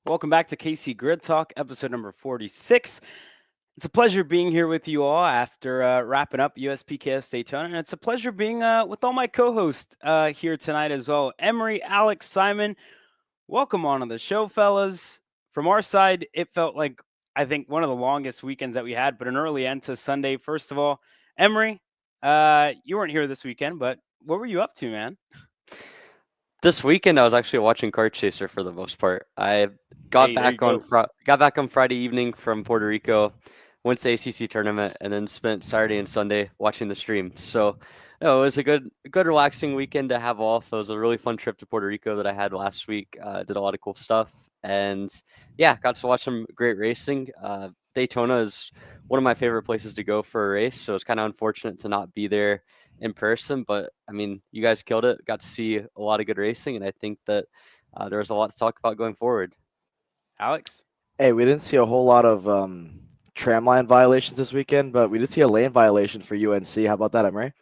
Welcome back to KC Grid Talk, episode number 46. It's a pleasure being here with you all after wrapping up USPKS Daytona, and it's a pleasure being with all my co-hosts here tonight as well. Emery, Alex, Simon, welcome on to the show, fellas. From our side, it felt like, I think, one of the longest weekends that we had, but an early end to Sunday. First of all, Emery, you weren't here this weekend, but what were you up to, man? This weekend, I was actually watching Kart Chaser for the most part. I got Hey, there you back on go. got back on Friday evening from Puerto Rico, went to the ACC tournament, and then spent Saturday and Sunday watching the stream. So, no, it was a good relaxing weekend to have off. It was a really fun trip to Puerto Rico that I had last week. Did a lot of cool stuff, and yeah, got to watch some great racing. Daytona is one of my favorite places to go for a race, so it's kind of unfortunate to not be there in person, but I mean, you guys killed it. Got to see a lot of good racing, and I think that there was a lot to talk about going forward. Alex? Hey, we didn't see a whole lot of tramline violations this weekend, but we did see a lane violation for UNC. How about that, Emery?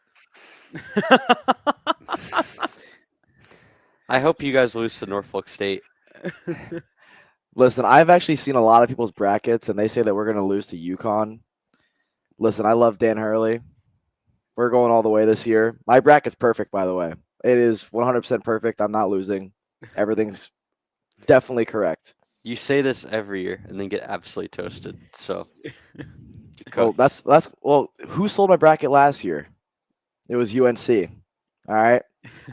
I hope you guys lose to Norfolk State. Listen, I've actually seen a lot of people's brackets, and they say that we're going to lose to UConn. Listen, I love Dan Hurley. We're going all the way this year. My bracket's perfect, by the way. It is 100% perfect. I'm not losing. Everything's definitely correct. You say this every year and then get absolutely toasted. So, Well, well, who sold my bracket last year? It was UNC. All right.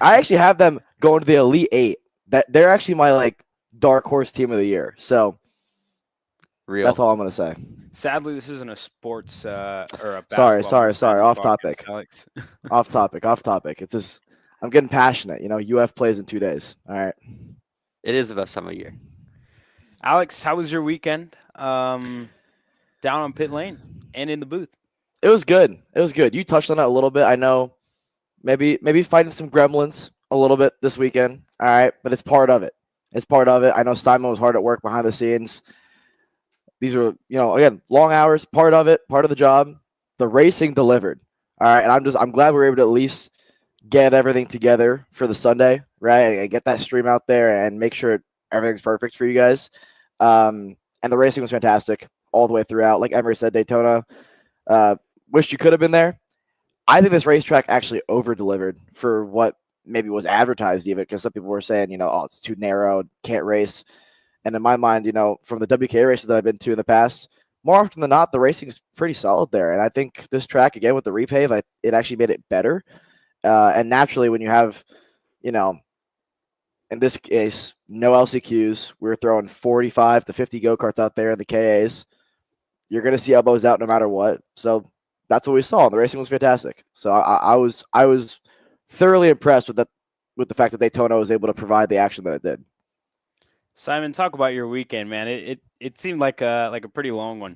I actually have them going to the Elite Eight. They're actually my dark horse team of the year. So real. that's all I'm gonna say. Sadly, this isn't a sports or a basketball. Sorry. Off podcast, topic. Alex. Off topic. It's just I'm getting passionate. UF plays in 2 days. All right. It is the best time of year. Alex, how was your weekend? Down on pit lane and in the booth. It was good. You touched on that a little bit. I know maybe fighting some gremlins a little bit this weekend. All right, but it's part of it. I know Simon was hard at work behind the scenes. These were, again, long hours, part of it, part of the job. The racing delivered. All right, and I'm glad we were able to at least get everything together for the Sunday, right? And get that stream out there and make sure everything's perfect for you guys. And the racing was fantastic all the way throughout. Like Emery said, Daytona. Wished you could have been there. I think this racetrack actually over-delivered for what maybe was advertised even, because some people were saying, oh, it's too narrow, can't race. And in my mind, from the WK races that I've been to in the past, more often than not, the racing is pretty solid there. And I think this track, again, with the repave, it actually made it better. And naturally, when you have, in this case, no LCQs, we're throwing 45 to 50 go-karts out there in the KAs. You're going to see elbows out no matter what. So that's what we saw. The racing was fantastic. So I was thoroughly impressed with the fact that Daytona was able to provide the action that it did. Simon, talk about your weekend, man. It seemed like a pretty long one.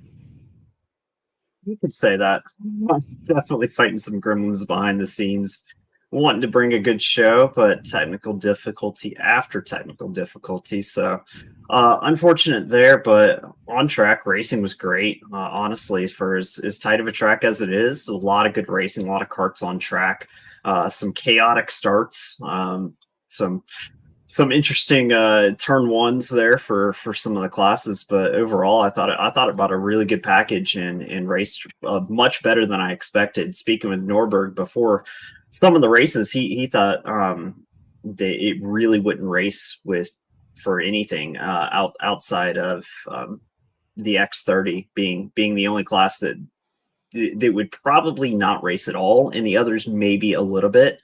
You could say that. I'm definitely fighting some gremlins behind the scenes, wanting to bring a good show, but technical difficulty after technical difficulty. So unfortunate there, but on track racing was great. Honestly, for as tight of a track as it is, a lot of good racing, a lot of karts on track, some chaotic starts, some interesting turn ones there for some of the classes, but overall, I thought about a really good package and raced much better than I expected. Speaking with Norberg before some of the races, he thought that it really wouldn't race for anything outside of the X30 being the only class that would probably not race at all, and the others maybe a little bit.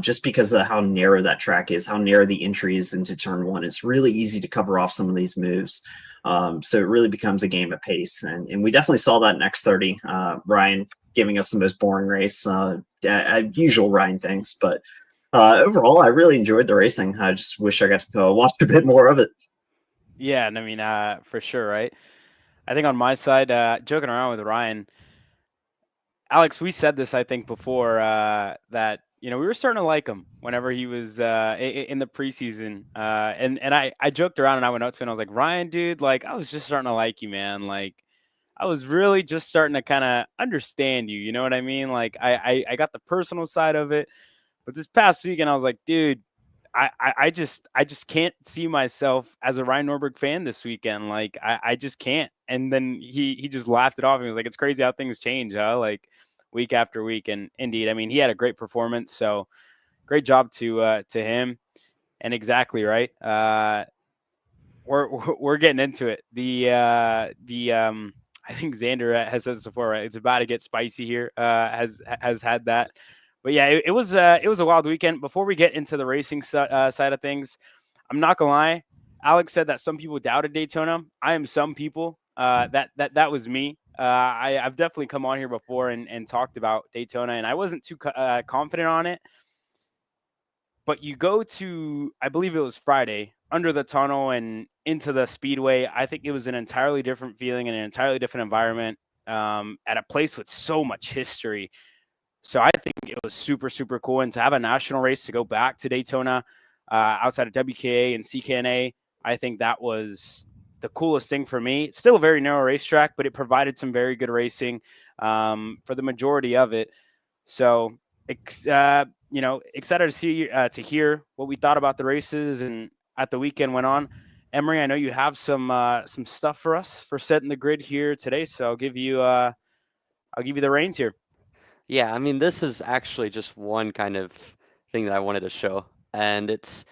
Just because of how narrow that track is, how narrow the entry is into turn one. It's really easy to cover off some of these moves. So it really becomes a game of pace. And we definitely saw that in X30. Ryan giving us the most boring race, usual Ryan things. But overall, I really enjoyed the racing. I just wish I got to watch a bit more of it. Yeah, and I mean, for sure, right? I think on my side, joking around with Ryan, Alex, we said this, I think, before that, we were starting to like him whenever he was in the preseason. And I joked around and I went up to him and I was like, Ryan, dude, like, I was just starting to like you, man. Like, I was really just starting to kind of understand you. You know what I mean? Like, I got the personal side of it. But this past weekend, I was like, dude, I just can't see myself as a Ryan Norberg fan this weekend. Like I just can't. And then he just laughed it off and was like, it's crazy how things change, huh? Like week after week. And indeed, I mean, he had a great performance. So great job to him. And exactly right. We're getting into it. I think Xander has said this before, right? It's about to get spicy here. Has had that, but yeah, it was a wild weekend. Before we get into the racing side of things, I'm not gonna lie. Alex said that some people doubted Daytona. I am some people. That was me. I've definitely come on here before and talked about Daytona, and I wasn't too confident on it. But you go to, I believe it was Friday, under the tunnel and into the speedway. I think it was an entirely different feeling and an entirely different environment at a place with so much history. So I think it was super, super cool. And to have a national race to go back to Daytona outside of WKA and CKNA, I think that was the coolest thing for me. It's still a very narrow racetrack, but it provided some very good racing for the majority of it. So, excited to see to hear what we thought about the races and at the weekend went on. Emery, I know you have some stuff for us for setting the grid here today, so I'll give you the reins here. Yeah, I mean, this is actually just one kind of thing that I wanted to show, and it's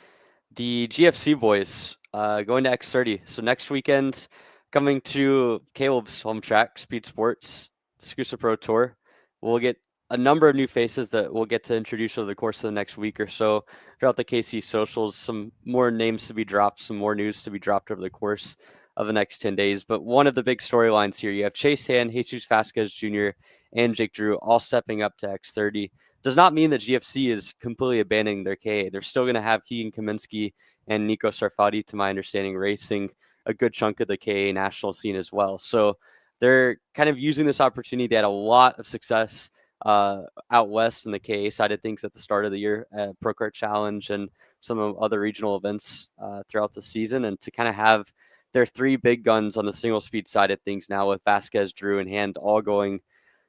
the GFC boys going to X30. So next weekend, coming to Caleb's home track, SpeedSportz, SKUSA Pro Tour. We'll get a number of new faces that we'll get to introduce over the course of the next week or so throughout the KC socials. Some more names to be dropped, some more news to be dropped over the course of the next 10 days. But one of the big storylines here, you have Chase Hand, Jesus Vasquez Jr., and Jake Drew all stepping up to X30. Does not mean that GFC is completely abandoning their KA. They're still going to have Keegan Kaminsky and Nico Sarfati, to my understanding, racing a good chunk of the KA national scene as well. So they're kind of using this opportunity. They had a lot of success out west in the KA side of things at the start of the year at Pro Kart Challenge and some of other regional events throughout the season. And to kind of have their three big guns on the single speed side of things now with Vasquez, Drew, and Hand all going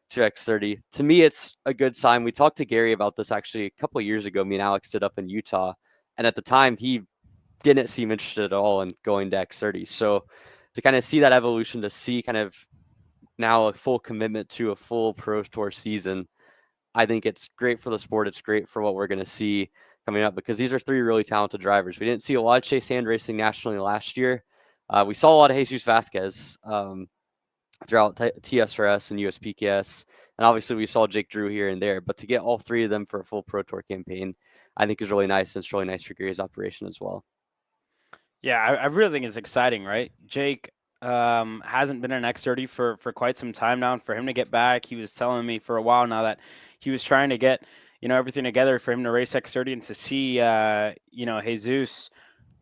to X30. To me, it's a good sign. We talked to Gary about this actually a couple of years ago. Me and Alex stood up in Utah. And at the time, he didn't seem interested at all in going to X30. So to kind of see that evolution, to see kind of now a full commitment to a full Pro Tour season, I think it's great for the sport. It's great for what we're going to see coming up because these are three really talented drivers. We didn't see a lot of Chase Hand racing nationally last year. We saw a lot of Jesus Vasquez throughout TSRS and USPKS. And obviously we saw Jake Drew here and there, but to get all three of them for a full Pro Tour campaign, I think is really nice. And it's really nice for Gary's operation as well. Yeah, I really think it's exciting, right? Jake hasn't been an X30 for quite some time now. And for him to get back, he was telling me for a while now that he was trying to get, everything together for him to race X30 and to see, Jesus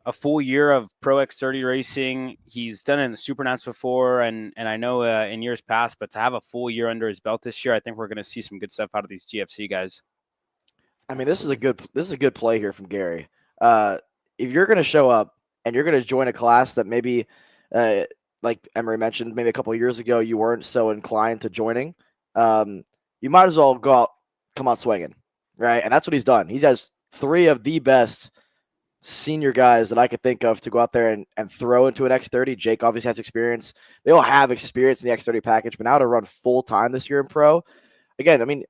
a full year of Pro X30 racing. He's done it in the Supernats before, and I know in years past, but to have a full year under his belt this year, I think we're going to see some good stuff out of these GFC guys. I mean, this is a good play here from Gary. If you're going to show up and you're going to join a class that maybe, like Emery mentioned, maybe a couple of years ago you weren't so inclined to joining, you might as well come out swinging, right? And that's what he's done. He has three of the best senior guys that I could think of to go out there and throw into an X30. Jake obviously has experience. They all have experience in the X30 package, but now to run full time this year in pro, again, I mean,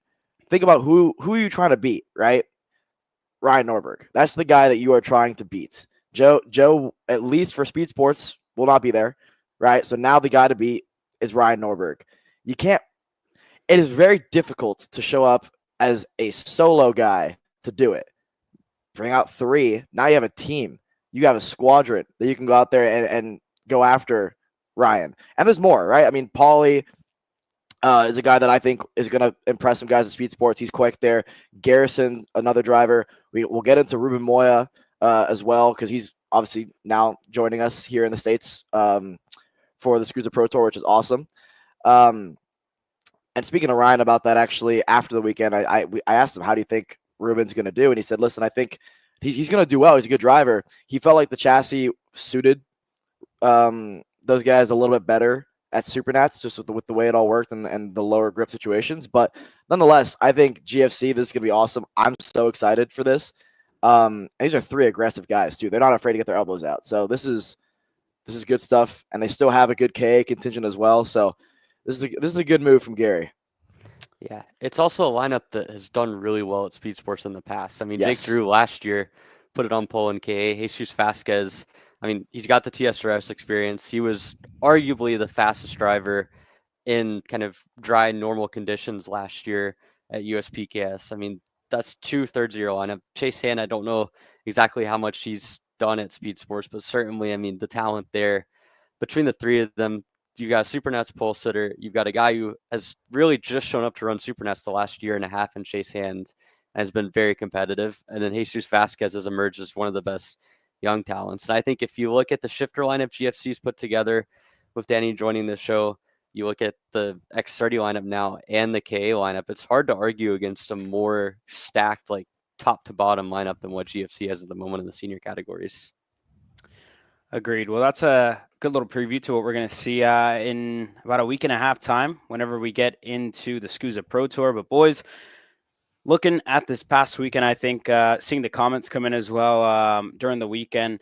think about who are you trying to beat, right? Ryan Norberg. That's the guy that you are trying to beat. Joe, at least for SpeedSportz, will not be there, right? So now the guy to beat is Ryan Norberg. It is very difficult to show up as a solo guy to do it. Bring out three. Now you have a team. You have a squadron that you can go out there and go after Ryan. And there's more, right? I mean, Paulie is a guy that I think is going to impress some guys at SpeedSportz. He's quick there. Garrison, another driver. We'll get into Ruben Moya as well because he's obviously now joining us here in the States for the SKUSA Pro Tour, which is awesome. And speaking to Ryan about that, actually, after the weekend, I asked him, how do you think Ruben's going to do? And he said, listen, I think he's going to do well. He's a good driver. He felt like the chassis suited those guys a little bit better at Supernats, just with the way it all worked and the lower grip situations. But nonetheless, I think GFC, this is going to be awesome. I'm so excited for this. These are 3 aggressive guys too. They're not afraid to get their elbows out. So this is good stuff, and they still have a good KA contingent as well. So this is a good move from Gary. Yeah, it's also a lineup that has done really well at SpeedSportz in the past. I mean, Jake Yes. Drew last year put it on pole in KA. Jesus Vasquez, I mean, he's got the TSRS experience. He was arguably the fastest driver in kind of dry, normal conditions last year at USPKS. I mean, that's 2/3 of your lineup. Chase Hand, I don't know exactly how much he's done at SpeedSportz, but certainly, I mean, the talent there. Between the 3 of them, you got a Supernats pole sitter. You've got a guy who has really just shown up to run Supernats the last year and a half in Chase Hand and has been very competitive. And then Jesus Vasquez has emerged as one of the best young talents. And I think if you look at the shifter lineup GFC's put together with Danny joining the show, you look at the X30 lineup now and the KA lineup, it's hard to argue against a more stacked, like top to bottom lineup than what GFC has at the moment in the senior categories. Agreed. Well, that's a good little preview to what we're going to see in about a week and a half time whenever we get into the SKUSA Pro Tour. But boys, looking at this past weekend, I think seeing the comments come in as well during the weekend,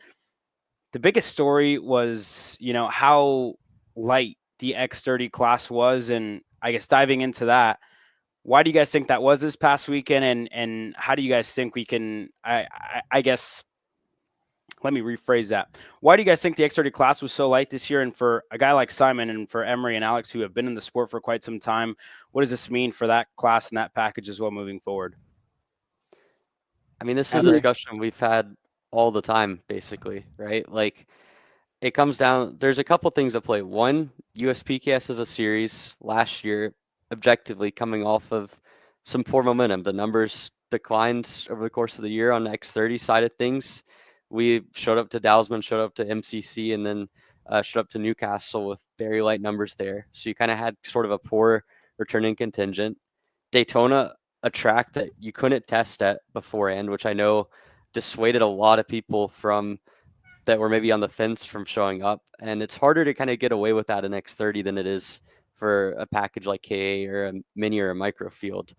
the biggest story was, how light the X30 class was. And I guess diving into that, why do you guys think that was this past weekend? And how do you guys think we can, I guess, let me rephrase that. Why do you guys think the X30 class was so light this year? And for a guy like Simon and for Emery and Alex, who have been in the sport for quite some time, what does this mean for that class and that package as well moving forward? I mean, this is a discussion we've had all the time, basically, right? Like, it comes down, there's a couple things at play. One, USPKS is a series last year, objectively coming off of some poor momentum. The numbers declined over the course of the year on the X30 side of things. We showed up to Dalsman, showed up to MCC, and then showed up to Newcastle with very light numbers there. So you kind of had sort of a poor returning contingent. Daytona, a track that you couldn't test at beforehand, which I know dissuaded a lot of people from that were maybe on the fence from showing up. And it's harder to kind of get away with that in X30 than it is for a package like KA or a mini or a micro field.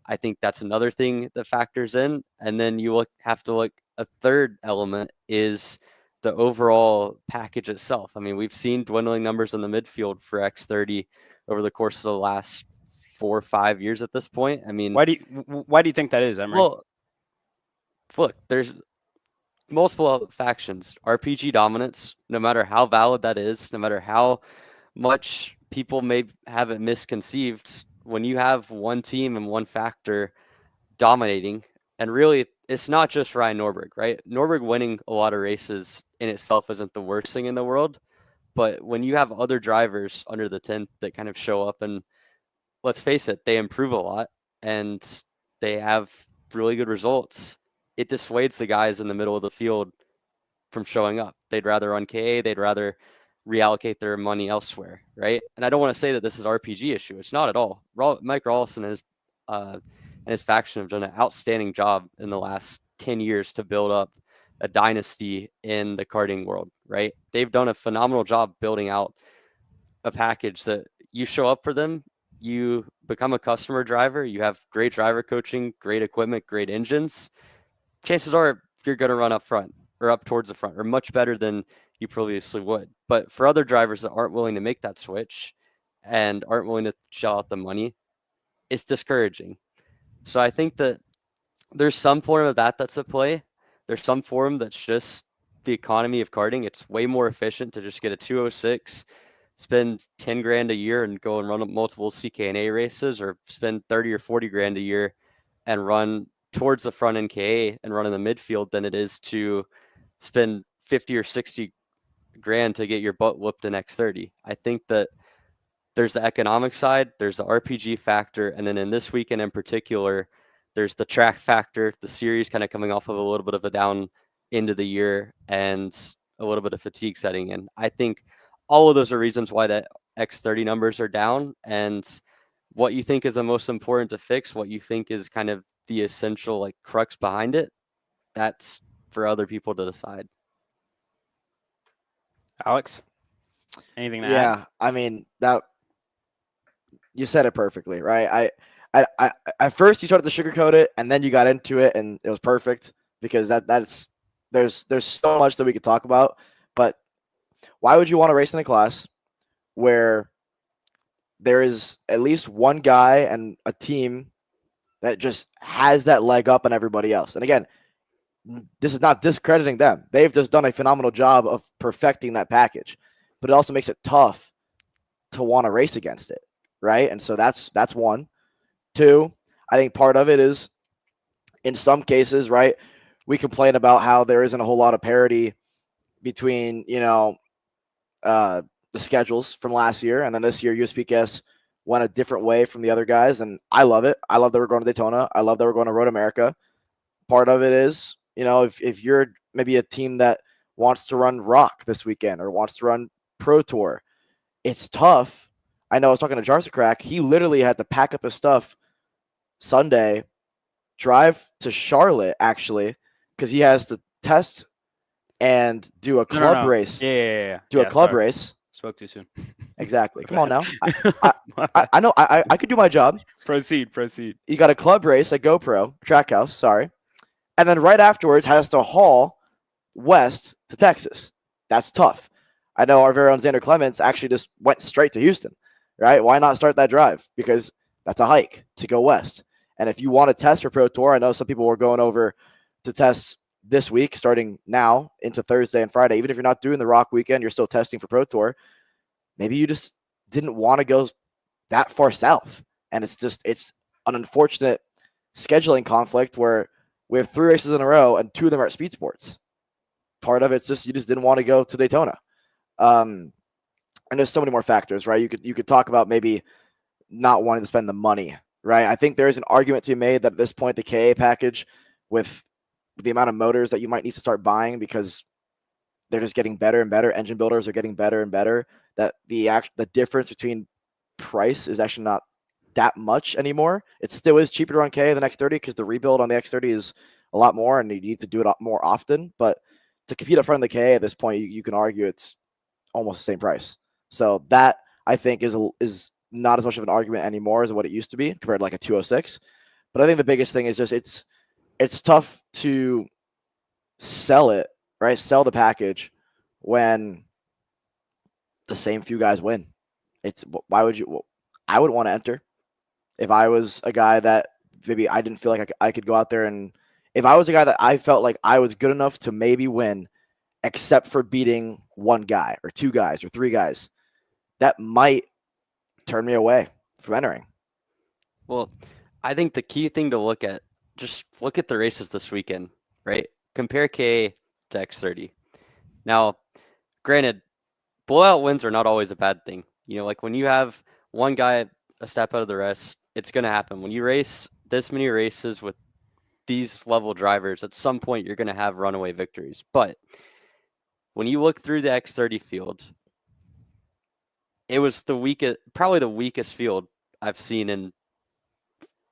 I think that's another thing that factors in. And then you have to look, a third element is the overall package itself. I mean, we've seen dwindling numbers in the midfield for X30 over the course of the last 4 or 5 years at this point. I mean, why do you think that is, Emery? Well, look, there's multiple factions. RPG dominance, no matter how valid that is, no matter how much people may have it misconceived, when you have one team and one factor dominating, and really it's not just Ryan Norberg, right? Norberg winning a lot of races in itself isn't the worst thing in the world, but when you have other drivers under the tent that kind of show up, and let's face it, they improve a lot and they have really good results, it dissuades the guys in the middle of the field from showing up. They'd rather run KA, they'd rather reallocate their money elsewhere, right? And I don't want to say that this is RPG issue. It's not at all. Mike Rawlson and his faction have done an outstanding job in the last 10 years to build up a dynasty in the karting world, right? They've done a phenomenal job building out a package that you show up for them, you become a customer driver, you have great driver coaching, great equipment, great engines. Chances are you're going to run up front or up towards the front or much better than you previously would. But for other drivers that aren't willing to make that switch and aren't willing to shell out the money, it's discouraging. So I think that there's some form of that's at play. There's some form that's just the economy of karting. It's way more efficient to just get a 206, spend 10 grand a year and go and run multiple CKNA races, or spend 30 or 40 grand a year and run towards the front in KA and run in the midfield than it is to spend 50 or 60 grand to get your butt whooped in X30. I think that there's the economic side, there's the RPG factor, and then in this weekend in particular, there's the track factor, the series kind of coming off of a little bit of a down end of the year and a little bit of fatigue setting in. I think all of those are reasons why that X30 numbers are down, and what you think is the most important to fix, what you think is kind of the essential like crux behind it, that's for other people to decide. Alex, anything to add? Yeah, I mean, that you said it perfectly, right? I at first you started to sugarcoat it, and then you got into it, and it was perfect because there's so much that we could talk about. But why would you want to race in a class where there is at least one guy and a team that just has that leg up on everybody else? And again, this is not discrediting them. They've just done a phenomenal job of perfecting that package, but it also makes it tough to want to race against it, right? And so that's one. Two, I think part of it is in some cases, right, we complain about how there isn't a whole lot of parity between, the schedules from last year, and then this year USPKS went a different way from the other guys, and I love it. I love that we're going to Daytona. I love that we're going to Road America. Part of it is, if you're maybe a team that wants to run Rock this weekend or wants to run Pro Tour, it's tough. I know I was talking to Jarsacrack. He literally had to pack up his stuff Sunday, drive to Charlotte, actually, because he has to test and do a club race. Yeah. Do a club race. Spoke too soon. Exactly. Come on now. I know I could do my job. Proceed. You got a club race at GoPro, Trackhouse, sorry. And then right afterwards has to haul west to Texas. That's tough. I know our very own Xander Clements actually just went straight to Houston, right? Why not start that drive? Because that's a hike to go west. And if you want to test for Pro Tour, I know some people were going over to test this week, starting now into Thursday and Friday. Even if you're not doing the Rock weekend, you're still testing for Pro Tour. Maybe you just didn't want to go that far south. And it's an unfortunate scheduling conflict where we have 3 races in a row and 2 of them are at SpeedSportz. Part of it's just you just didn't want to go to Daytona. And there's so many more factors, right? You could talk about maybe not wanting to spend the money, right? I think there is an argument to be made that at this point the KA package, with the amount of motors that you might need to start buying because they're just getting better and better, engine builders are getting better and better, that the difference between price is actually not that much anymore. It still is cheaper to run KA than X30 because the rebuild on the X30 is a lot more and you need to do it more often. But to compete up front of the KA at this point, you can argue it's almost the same price. So that, I think, is not as much of an argument anymore as what it used to be compared to like a 206. But I think the biggest thing is just it's tough to sell it, right? Sell the package when the same few guys win. Why would you? I would want to enter if I was a guy that maybe I didn't feel like I could go out there, and if I was a guy that I felt like I was good enough to maybe win, except for beating one guy or 2 guys or 3 guys, that might turn me away from entering. Well, I think the key thing to look at, just look at the races this weekend, right? Compare KA to X30. Now, granted, blowout wins are not always a bad thing. Like when you have one guy a step out of the rest, it's going to happen. When you race this many races with these level drivers, at some point you're going to have runaway victories. But when you look through the X30 field, it was probably the weakest field I've seen in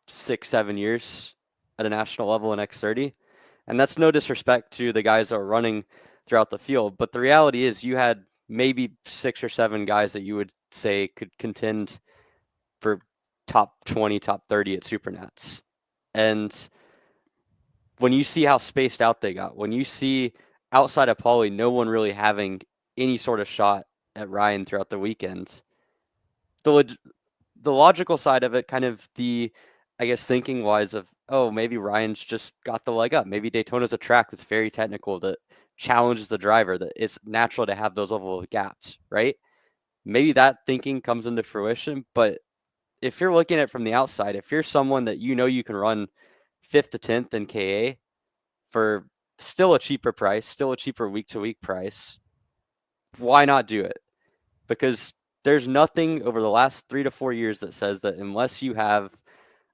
6-7 years at a national level in X30. And that's no disrespect to the guys that are running throughout the field. But the reality is you had maybe 6 or 7 guys that you would say could contend for top 20, top 30 at Supernats. And when you see how spaced out they got, when you see outside of Pauly, no one really having any sort of shot at Ryan throughout the weekends, the logical side of it, kind of I guess thinking wise of, oh, maybe Ryan's just got the leg up. Maybe Daytona's a track that's very technical that challenges the driver, that it's natural to have those level of gaps, right? Maybe that thinking comes into fruition. But if you're looking at it from the outside, if you're someone that you can run 5th to 10th in KA for still a cheaper price, still a cheaper week-to-week price, why not do it? Because there's nothing over the last 3 to 4 years that says that unless you have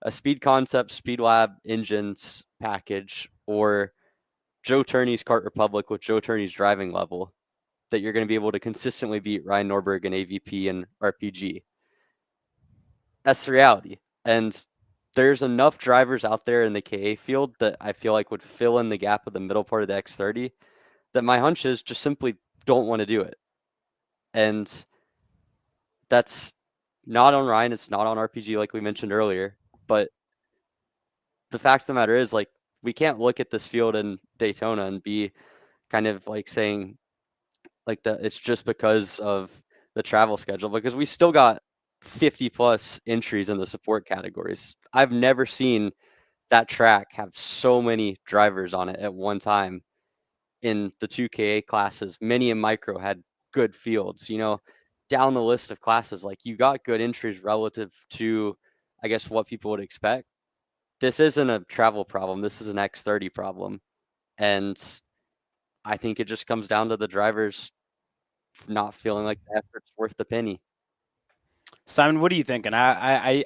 a Speed Concept, Speed Lab engines package, or Joe Turney's Kart Republic with Joe Turney's driving level, that you're going to be able to consistently beat Ryan Norberg and AVP and RPG. That's the reality. And there's enough drivers out there in the KA field that I feel like would fill in the gap of the middle part of the X30 that my hunch is just simply don't want to do it. And that's not on Ryan. It's not on RPG like we mentioned earlier. But the fact of the matter is, like, we can't look at this field in Daytona and be kind of like saying like that it's just because of the travel schedule, because we still got 50 plus entries in the support categories. I've never seen that track have so many drivers on it at one time in the 2KA classes. Mini and micro had good fields, down the list of classes. Like, you got good entries relative to, I guess, what people would expect. This isn't a travel problem. This is an X30 problem. And I think it just comes down to the drivers not feeling like the effort's worth the penny. Simon, what are you thinking? I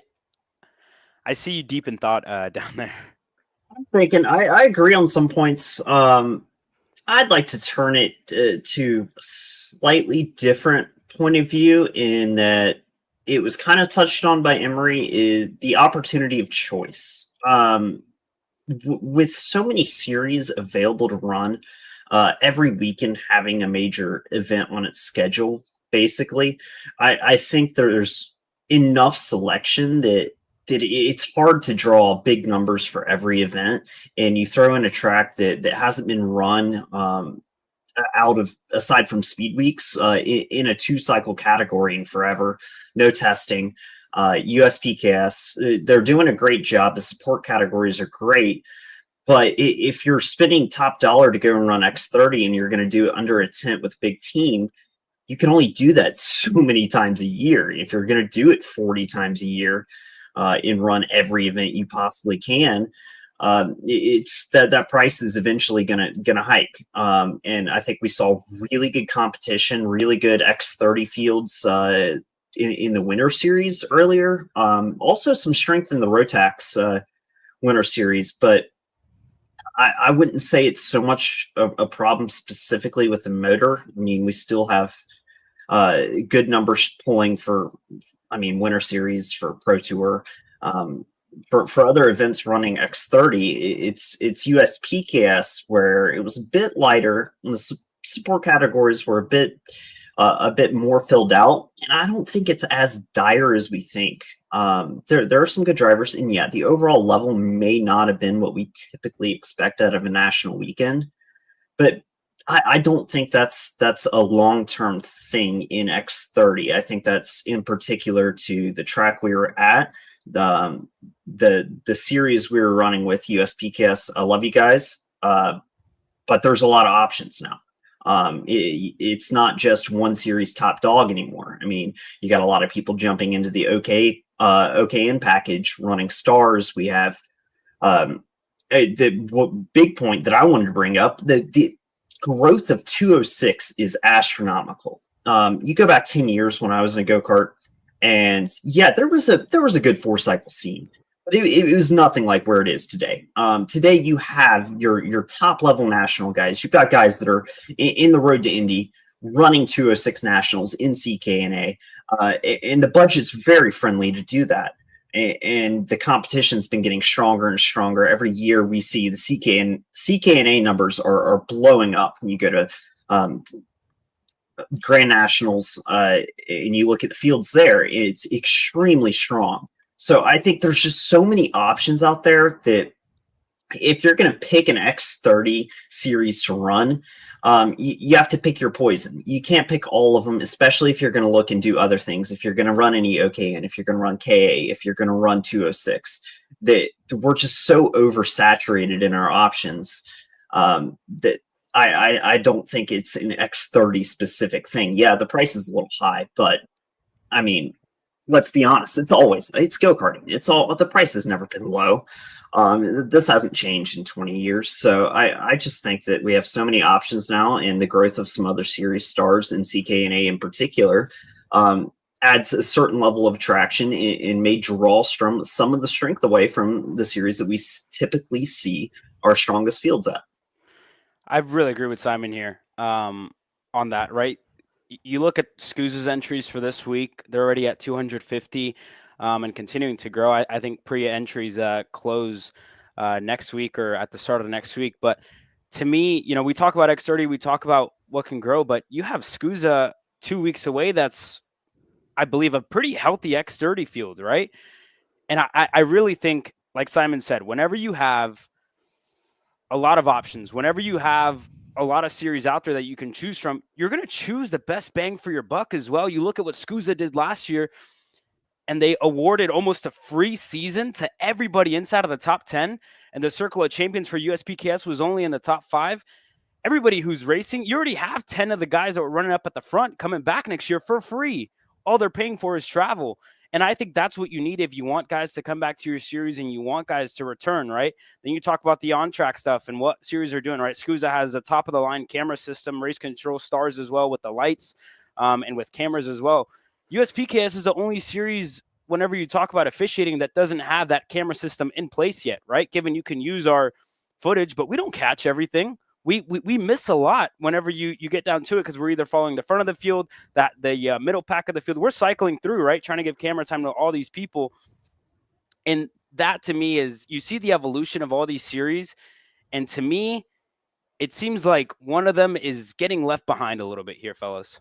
see you deep in thought down there. I'm thinking I agree on some points. I'd like to turn it to a slightly different point of view, in that it was kind of touched on by Emery, is the opportunity of choice. With so many series available to run, every weekend having a major event on its schedule, basically, I think there's enough selection that it's hard to draw big numbers for every event, and you throw in a track that hasn't been run aside from speed weeks in a 2-cycle category in forever, no testing. USPKS, they're doing a great job. The support categories are great, but if you're spending top dollar to go and run X30 and you're going to do it under a tent with a big team, you can only do that so many times a year. If you're going to do it 40 times a year and run every event you possibly can, it's that price is eventually gonna hike. And I think we saw really good competition, really good X30 fields in the Winter Series earlier. Also some strength in the Rotax Winter Series, but I wouldn't say it's so much a problem specifically with the motor. I mean, we still have good numbers pulling for, Winter Series, for Pro Tour. For other events running X30, it's USPKS where it was a bit lighter, and the support categories were a bit more filled out, and I don't think it's as dire as we think. There are some good drivers, and yeah, the overall level may not have been what we typically expect out of a national weekend, but I don't think that's a long-term thing in X30. I think that's in particular to the track we were at, the series we were running with USPKS. I love you guys, but there's a lot of options now. It's not just one series top dog anymore. I mean, you got a lot of people jumping into the OKN package running stars. We have the big point that I wanted to bring up, the growth of 206 is astronomical. You go back 10 years when I was in a go-kart, and yeah, there was a good 4-cycle scene, but it was nothing like where it is today. Today you have your top level national guys. You've got guys that are in the road to Indy running 206 nationals in CKNA, and the budget's very friendly to do that. And the competition's been getting stronger and stronger. Every year we see the CKNA numbers are blowing up. When you go to Grand Nationals and you look at the fields there, it's extremely strong. So I think there's just so many options out there that if you're going to pick an X30 series to run, you have to pick your poison. You can't pick all of them, especially if you're going to look and do other things. If you're going to run any OKN, if you're going to run KA, if you're going to run 206, that we're just so oversaturated in our options that I don't think it's an X30 specific thing. Yeah, the price is a little high, but I mean, let's be honest. It's go-karting. The price has never been low. This hasn't changed in 20 years. So I just think that we have so many options now, and the growth of some other series stars in CKNA in particular adds a certain level of attraction and may draw some of the strength away from the series that we typically see our strongest fields at. I really agree with Simon here on that, right? You look at SKUSA's entries for this week, they're already at 250 and continuing to grow. I think pre-entries close next week or at the start of next week. But to me, we talk about X30, we talk about what can grow, but you have SKUSA 2 weeks away. That's, I believe, a pretty healthy X30 field, right? And I really think, like Simon said, whenever you have a lot of options. Whenever you have a lot of series out there that you can choose from, you're going to choose the best bang for your buck as well. You look at what SKUSA did last year, and they awarded almost a free season to everybody inside of the top 10. And the Circle of Champions for USPKS was only in the top 5. Everybody who's racing, you already have 10 of the guys that were running up at the front coming back next year for free. All they're paying for is travel. And I think that's what you need if you want guys to come back to your series and you want guys to return, right? Then you talk about the on-track stuff and what series are doing, right? SKUSA has a top-of-the-line camera system, race control stars as well with the lights and with cameras as well. USPKS is the only series, whenever you talk about officiating, that doesn't have that camera system in place yet, right? Given you can use our footage, but we don't catch everything. We miss a lot whenever you get down to it because we're either following the front of the field, the middle pack of the field. We're cycling through, right, trying to give camera time to all these people. And that, to me, is you see the evolution of all these series. And to me, it seems like one of them is getting left behind a little bit here, fellas.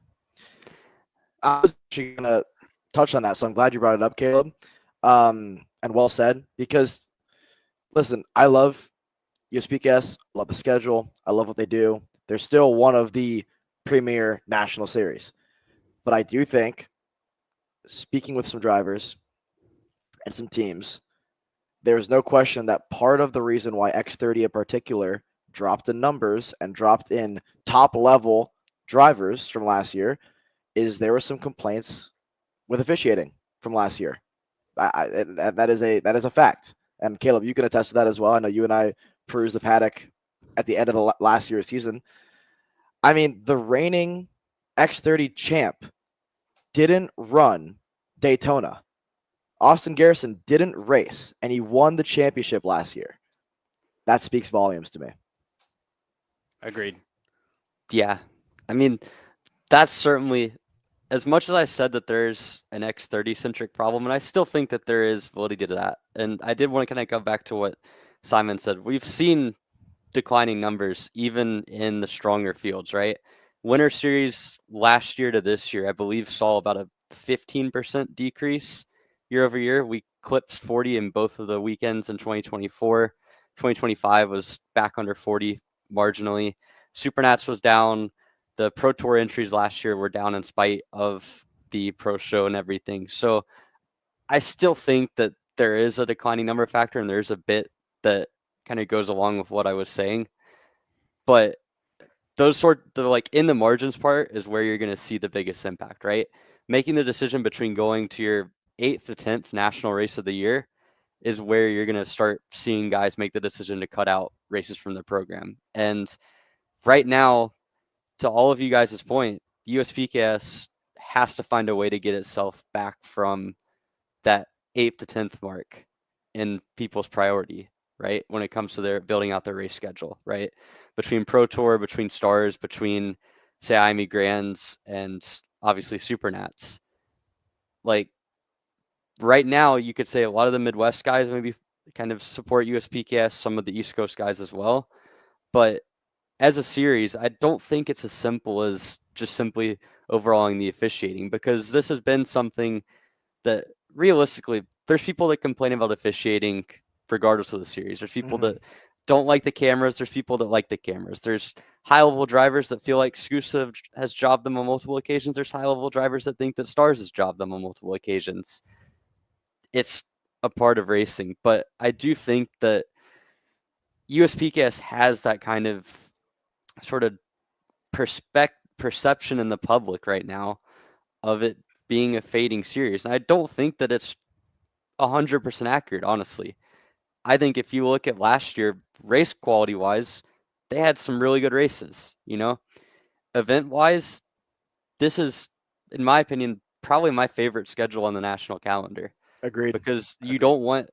I was actually going to touch on that, so I'm glad you brought it up, Caleb. And well said, because, listen, I love USPKS, love the schedule. I love what they do. They're still one of the premier national series. But I do think, speaking with some drivers and some teams, there is no question that part of the reason why X30 in particular dropped in numbers and dropped in top-level drivers from last year is there were some complaints with officiating from last year. That is a fact. And Caleb, you can attest to that as well. I know you and I perused the paddock at the end of the last year's season. I mean, the reigning X30 champ didn't run Daytona. Austin Garrison didn't race, and he won the championship last year. That speaks volumes to me. Agreed. Yeah. I mean, that's certainly, as much as I said that there's an X30 centric problem, and I still think that there is validity to that. And I did want to kind of go back to what Simon said. We've seen declining numbers even in the stronger fields, right? Winter Series last year to this year, I believe, saw about a 15% decrease year over year. We clipped 40 in both of the weekends in 2024. 2025 was back under 40 marginally. Supernats was down. The Pro Tour entries last year were down in spite of the Pro Show and everything. So I still think that there is a declining number factor, and there's a bit that kind of goes along with what I was saying. But the like in the margins part is where you're going to see the biggest impact, right? Making the decision between going to your 8th to 10th national race of the year is where you're going to start seeing guys make the decision to cut out races from the program. And right now, to all of you guys' point, USPKS has to find a way to get itself back from that 8th to 10th mark in people's priority, right? When it comes to their building out their race schedule, right? Between Pro Tour, between Stars, between, say, IME Grands, and obviously Supernats. Like, right now, you could say a lot of the Midwest guys maybe kind of support USPKS, some of the East Coast guys as well. But as a series, I don't think it's as simple as just simply overhauling the officiating, because this has been something that realistically, there's people that complain about officiating regardless of the series. There's people that don't like the cameras. There's people that like the cameras. There's high-level drivers that feel like SKUSA has jobbed them on multiple occasions. There's high-level drivers that think that Stars has jobbed them on multiple occasions. It's a part of racing, but I do think that USPKS has that kind of sort of perception in the public right now of it being a fading series. And I don't think that it's 100% accurate, honestly. I think if you look at last year, race quality wise, they had some really good races, you know. Event wise, this is, in my opinion, probably my favorite schedule on the national calendar. Agreed. Because you don't want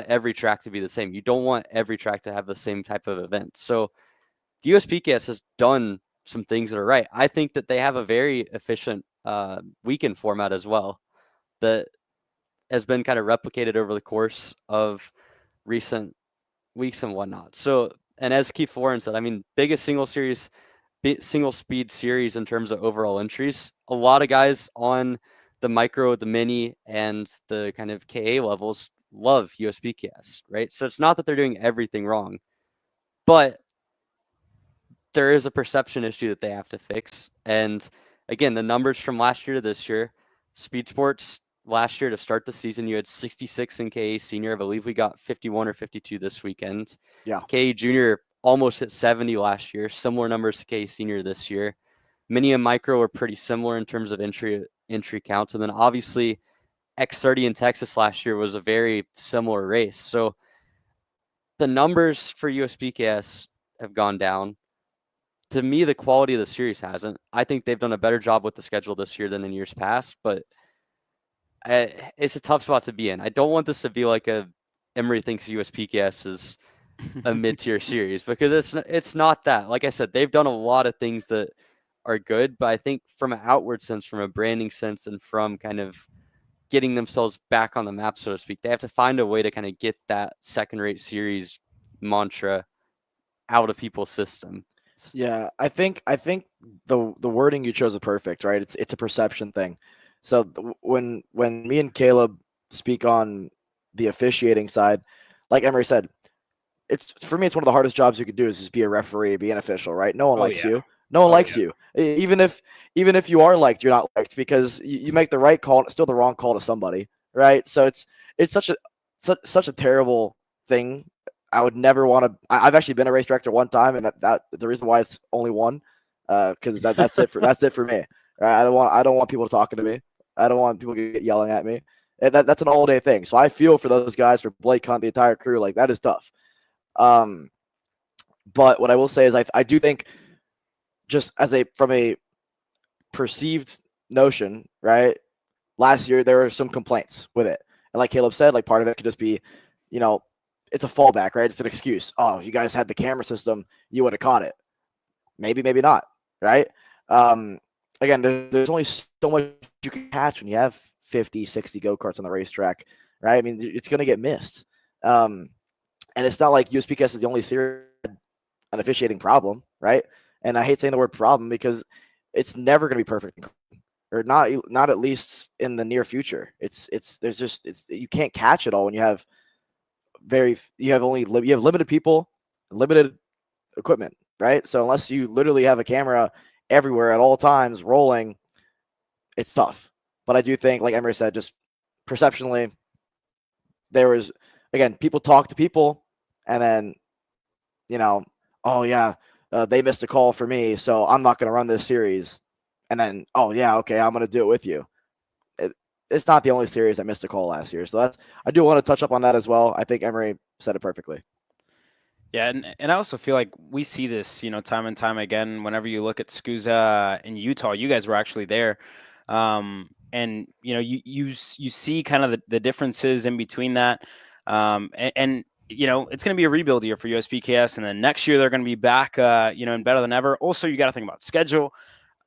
every track to be the same. You don't want every track to have the same type of event. So the USPKS has done some things that are right. I think that they have a very efficient weekend format as well that has been kind of replicated over the course of recent weeks and whatnot. So, and as Keith Warren said, I mean, biggest single speed series in terms of overall entries. A lot of guys on the micro, the mini, and the kind of KA levels love USPKS, right? So it's not that they're doing everything wrong. But there is a perception issue that they have to fix. And again, the numbers from last year to this year, SpeedSportz last year to start the season, you had 66 in KA Senior. I believe we got 51 or 52 this weekend. Yeah. KA Junior almost hit 70 last year, similar numbers to KA Senior this year. Mini and Micro are pretty similar in terms of entry counts. And then obviously X30 in Texas last year was a very similar race. So the numbers for USPKS have gone down. To me, the quality of the series hasn't. I think they've done a better job with the schedule this year than in years past, but it's a tough spot to be in. I don't want this to be like a Emory thinks USPKS is a mid-tier series, because it's not that. Like I said, they've done a lot of things that are good, but I think from an outward sense, from a branding sense, and from kind of getting themselves back on the map, so to speak, they have to find a way to kind of get that second-rate series mantra out of people's system. Yeah, I think the wording you chose is perfect, right? It's a perception thing. So when me and Caleb speak on the officiating side, like Emery said, it's for me, it's one of the hardest jobs you could do is just be a referee, be an official, right? No one likes you. No one likes you. Even if you are liked, you're not liked, because you make the right call and it's still the wrong call to somebody, right? So it's such a terrible thing. I would never want to. I've actually been a race director one time, and that the reason why it's only one, because that's it for me. Right? I don't want people talking to me. I don't want people yelling at me. And that's an all day thing. So I feel for those guys, for Blake Hunt, the entire crew. Like, that is tough. But what I will say is I do think, just from a perceived notion, right? Last year there were some complaints with it, and like Caleb said, like part of it could just be, it's a fallback, right? It's an excuse. Oh, if you guys had the camera system, you would have caught it. Maybe not, right? Again, there's only so much you can catch when you have 50, 60 go-karts on the racetrack, right? I mean, it's going to get missed. And it's not like USPKS is the only series an officiating problem, right? And I hate saying the word problem because it's never going to be perfect, or not at least in the near future. You can't catch it all when you have limited people, limited equipment, right? So unless you literally have a camera everywhere at all times rolling, it's tough. But I do think, like Emery said, just perceptionally, there was, again, people talk to people, and then, oh yeah, they missed a call for me, so I'm not going to run this series. And then, oh yeah, okay, I'm going to do it with you. It's not the only series that missed a call last year. So I do want to touch up on that as well. I think Emery said it perfectly. Yeah, and I also feel like we see this, time and time again. Whenever you look at SKUSA in Utah, you guys were actually there, and you see kind of the differences in between that, and it's going to be a rebuild year for USPKS, and then next year they're going to be back, and better than ever. Also, you got to think about schedule.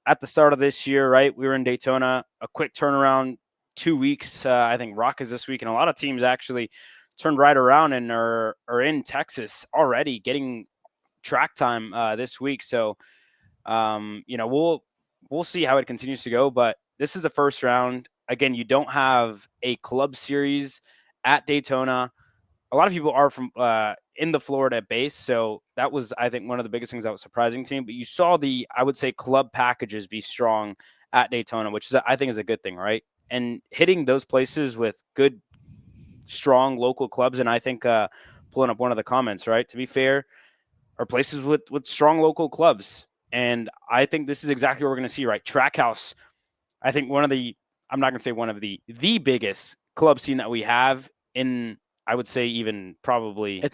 At the start of this year, right, we were in Daytona, a quick turnaround, 2 weeks. I think Rock is this week, and a lot of teams actually turned right around and are in Texas already, getting track time this week. So, we'll see how it continues to go. But this is the first round. Again, you don't have a club series at Daytona. A lot of people are from in the Florida base, so that was, I think, one of the biggest things that was surprising to me. But you saw I would say, club packages be strong at Daytona, which I think is a good thing, right? And hitting those places with good, strong local clubs, and I think pulling up one of the comments, right, to be fair, are places with strong local clubs. And I think this is exactly what we're going to see, right? Trackhouse, I think I'm not going to say one of the biggest club scene that we have in, I would say, even probably I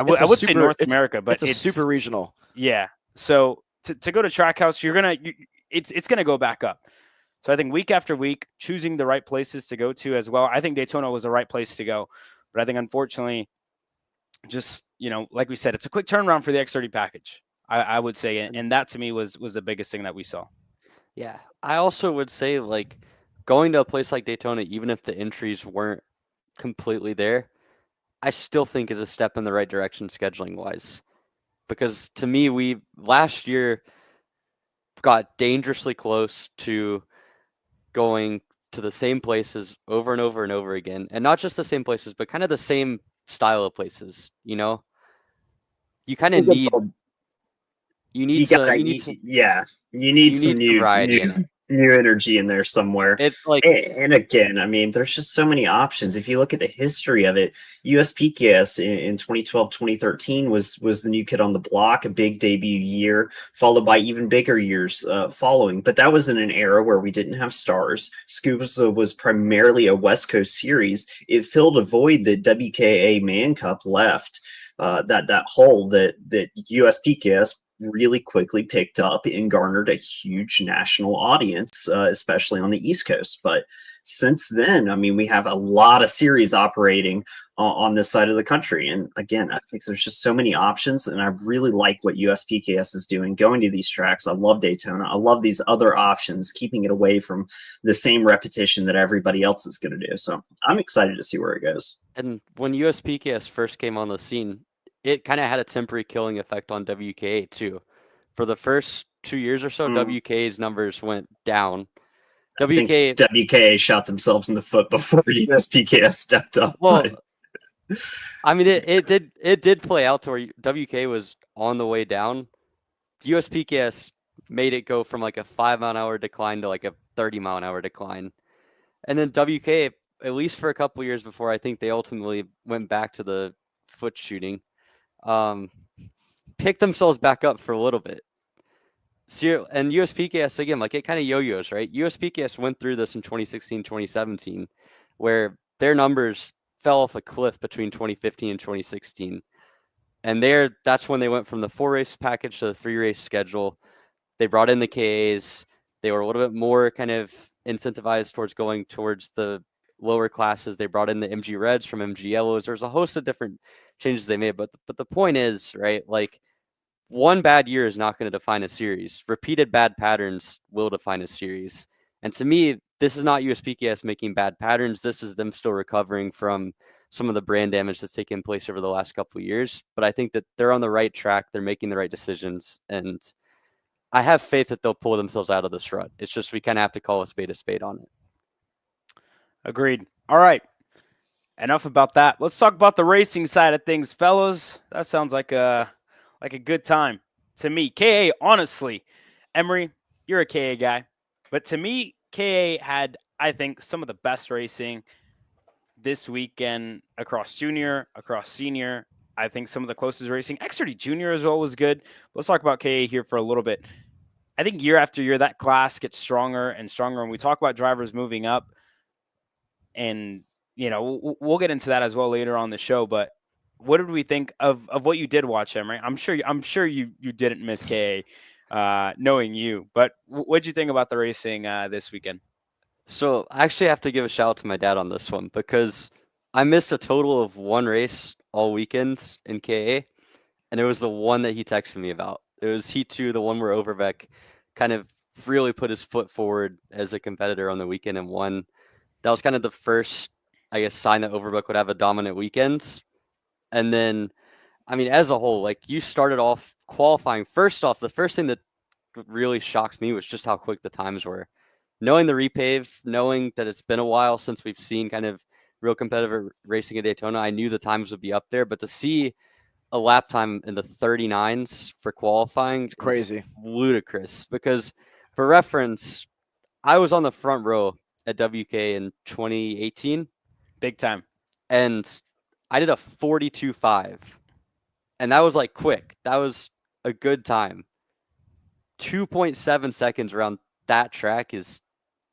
would say North America, but it's super regional. Yeah. So to go to Trackhouse, it's gonna go back up. So I think week after week, choosing the right places to go to as well. I think Daytona was the right place to go, but I think, unfortunately, just like we said, it's a quick turnaround for the X30 package, I would say, and that to me was the biggest thing that we saw. Yeah, I also would say, like, going to a place like Daytona, even if the entries weren't completely there, I still think is a step in the right direction scheduling wise, because to me, we last year got dangerously close to going to the same places over and over and over again, and not just the same places, but kind of the same style of places, you kind of need you need some new variety in it. new energy in there somewhere. It's like And again, I mean, there's just so many options. If you look at the history of it, USPKS in 2012, 2013 was the new kid on the block, a big debut year, followed by even bigger years following. But that was in an era where we didn't have stars. SKUSA was primarily a West Coast series. It filled a void that WKA Man Cup left. That hole that USPKS really quickly picked up and garnered a huge national audience, especially on the East Coast. But since then, I mean, we have a lot of series operating on this side of the country. And again, I think there's just so many options, and I really like what USPKS is doing, going to these tracks. I love Daytona. I love these other options, keeping it away from the same repetition that everybody else is going to do. So I'm excited to see where it goes. And when USPKS first came on the scene, it kind of had a temporary killing effect on WKA too. For the first 2 years or so, WKA's numbers went down. WKA shot themselves in the foot before USPKS stepped up. Well, I mean, it did play out to where WKA was on the way down. USPKS made it go from like a 5-mile-an-hour decline to like a 30-mile-an-hour decline. And then WKA, at least for a couple years before I think they ultimately went back to the foot shooting, picked themselves back up for a little bit. And USPKS, again, like it kind of yo-yos, right? USPKS went through this in 2016, 2017, where their numbers fell off a cliff between 2015 and 2016. And that's when they went from the 4-race package to the 3-race schedule. They brought in the KAs. They were a little bit more kind of incentivized towards going towards the lower classes. They brought in the MG Reds from MG Yellows. There's a host of different changes they made. But the point is, right, like one bad year is not going to define a series. Repeated bad patterns will define a series. And to me, this is not USPKS making bad patterns. This is them still recovering from some of the brand damage that's taken place over the last couple of years. But I think that they're on the right track. They're making the right decisions. And I have faith that they'll pull themselves out of this rut. It's just we kind of have to call a spade on it. Agreed. All right. Enough about that. Let's talk about the racing side of things, fellows. That sounds like a good time to me. KA, honestly, Emery, you're a KA guy. But to me, KA had, I think, some of the best racing this weekend across junior, across senior. I think some of the closest racing. X30 Junior as well was good. Let's talk about KA here for a little bit. I think year after year, that class gets stronger and stronger. And we talk about drivers moving up. And, you know, we'll get into that as well later on the show. But what did we think of what you did watch, Emery? I'm sure you didn't miss KA, knowing you. But what did you think about the racing this weekend? So I actually have to give a shout out to my dad on this one because I missed a total of one race all weekend in KA, and it was the one that he texted me about. It was Heat 2, the one where Overbeck kind of really put his foot forward as a competitor on the weekend and won. That was kind of the first, I guess, sign that Overbeck would have a dominant weekend. And then, I mean, as a whole, like you started off qualifying. First off, the first thing that really shocked me was just how quick the times were. Knowing the repave, knowing that it's been a while since we've seen kind of real competitive racing at Daytona, I knew the times would be up there. But to see a lap time in the 39s for qualifying, it's crazy, ludicrous. Because for reference, I was on the front row at WK in 2018. Big time. And I did a 42.5. And that was like quick. That was a good time. 2.7 seconds around that track is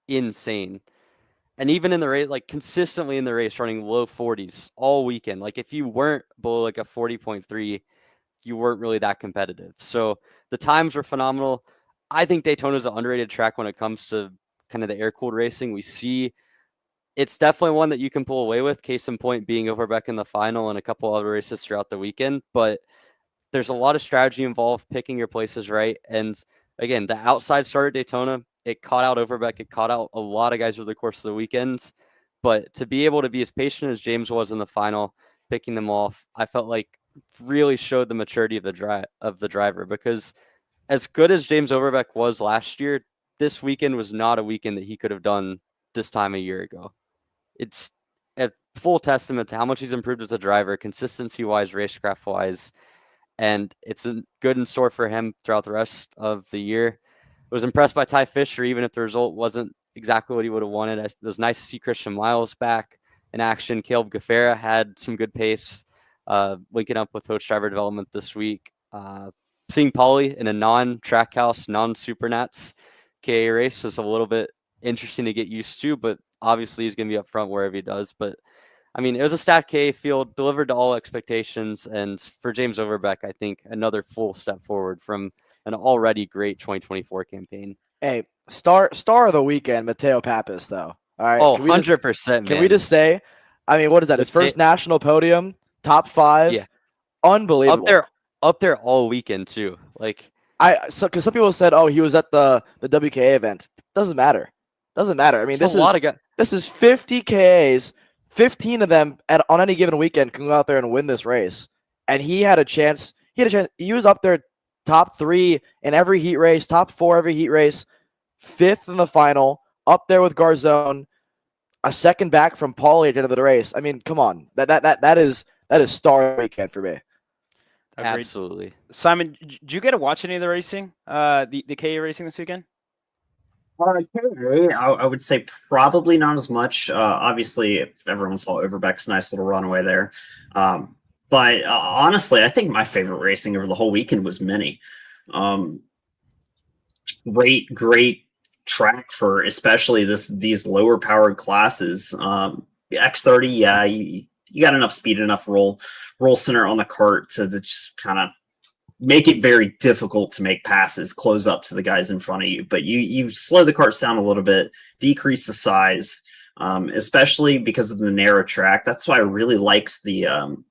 insane. And even in the race, like consistently in the race, running low 40s all weekend. Like if you weren't below like a 40.3, you weren't really that competitive. So the times were phenomenal. I think Daytona is an underrated track when it comes to kind of the air-cooled racing. We see it's definitely one that you can pull away with. Case in point being Overbeck in the final and a couple other races throughout the weekend. But there's a lot of strategy involved, picking your places right. And again, the outside start at Daytona, it caught out Overbeck. It caught out a lot of guys over the course of the weekends. But to be able to be as patient as James was in the final, picking them off, I felt like really showed the maturity of the driver. Because as good as James Overbeck was last year, this weekend was not a weekend that he could have done this time a year ago. It's a full testament to how much he's improved as a driver, consistency-wise, racecraft-wise. and it's good in store for him throughout the rest of the year. I was impressed by Ty Fisher, even if the result wasn't exactly what he would have wanted. It was nice to see Christian Miles back in action. Caleb Gaffera had some good pace, linking up with coach driver development this week. Seeing Pauly in a non-Trackhouse, non-Supernats KA race was a little bit interesting to get used to, but obviously he's going to be up front wherever he does. But I mean, it was a stat K field, delivered to all expectations, and for James Overbeck, I think another full step forward from an already great 2024 campaign. Hey, star of the weekend, Mateo Pappas, though. All right. Oh, 100%, man. Can we just say, I mean, what is that? His first national podium, top 5. Yeah. Unbelievable. Up there all weekend too. Like because some people said, oh, he was at the WKA event. Doesn't matter. I mean, this is 50 KAs. 15 of them on any given weekend can go out there and win this race. And he had a chance. He was up there top 3 in every heat race, top 4 every heat race, 5th in the final, up there with Garzone, a second back from Pauly at the end of the race. I mean, come on. That is star weekend for me. Agreed. Absolutely. Simon, did you get to watch any of the racing? The KA racing this weekend? I would say probably not as much. Obviously, everyone saw Overbeck's nice little runaway there. But honestly, I think my favorite racing over the whole weekend was Mini. Great track for especially these lower powered classes. X30, yeah, you got enough speed, enough roll center on the kart to just kind of make it very difficult to make passes, close up to the guys in front of you. But you slow the karts down a little bit, decrease the size, especially because of the narrow track. That's why I really liked the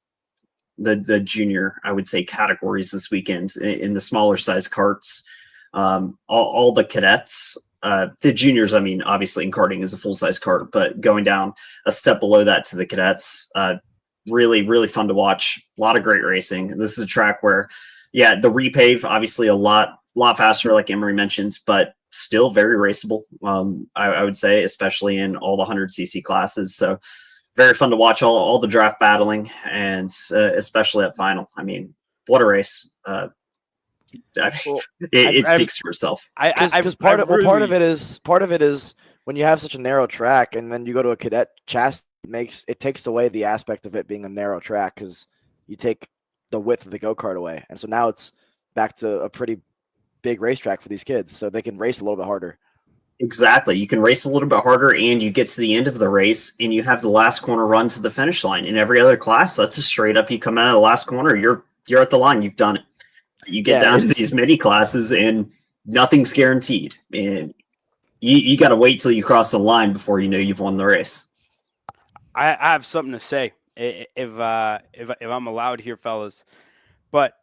junior, I would say, categories this weekend in the smaller size karts. All the cadets, the juniors, I mean, obviously in karting is a full size kart, but going down a step below that to the cadets, really, really fun to watch. A lot of great racing. And this is a track where, yeah, the repave, obviously a lot faster, like Emery mentioned, but still very raceable, I would say, especially in all the 100cc classes. So very fun to watch all the draft battling, and especially at final. I mean, what a race. It speaks for itself. Because part of it is when you have such a narrow track and then you go to a cadet chassis, it takes away the aspect of it being a narrow track, because you take the width of the go-kart away, and so now it's back to a pretty big racetrack for these kids, so they can race a little bit harder. Exactly. You can race a little bit harder, and you get to the end of the race and you have the last corner run to the finish line. In every other class, that's a straight up, you come out of the last corner, you're at the line, you've done it. You get down to these mini classes and nothing's guaranteed, and you got to wait till you cross the line before you know you've won the race. I have something to say, if I'm allowed here, fellas. But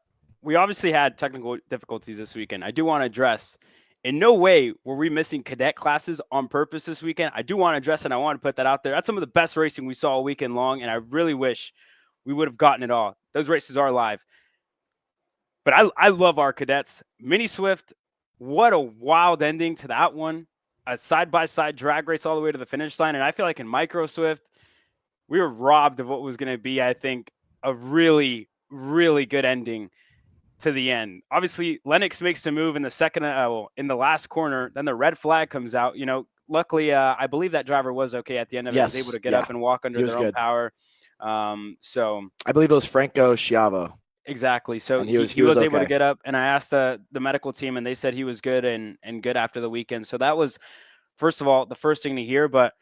we obviously had technical difficulties this weekend. I do want to address, in no way were we missing cadet classes on purpose this weekend. I do want to address it, and I want to put that out there. That's some of the best racing we saw all weekend long, and I really wish we would have gotten it all. Those races are live. But I love our cadets. Mini Swift, what a wild ending to that one. A side-by-side drag race all the way to the finish line. And I feel like in Micro Swift, we were robbed of what was going to be, I think, a really, really good ending to the end. Obviously, Lennox makes a move in the second, in the last corner. Then the red flag comes out. You know, luckily, I believe that driver was okay at the end of it. Yes, was able to get up and walk under their own power. So I believe it was Franco Schiavo. Exactly. So he was able to get up, and I asked the medical team, and they said he was good and good after the weekend. So that was, first of all, the first thing to hear. But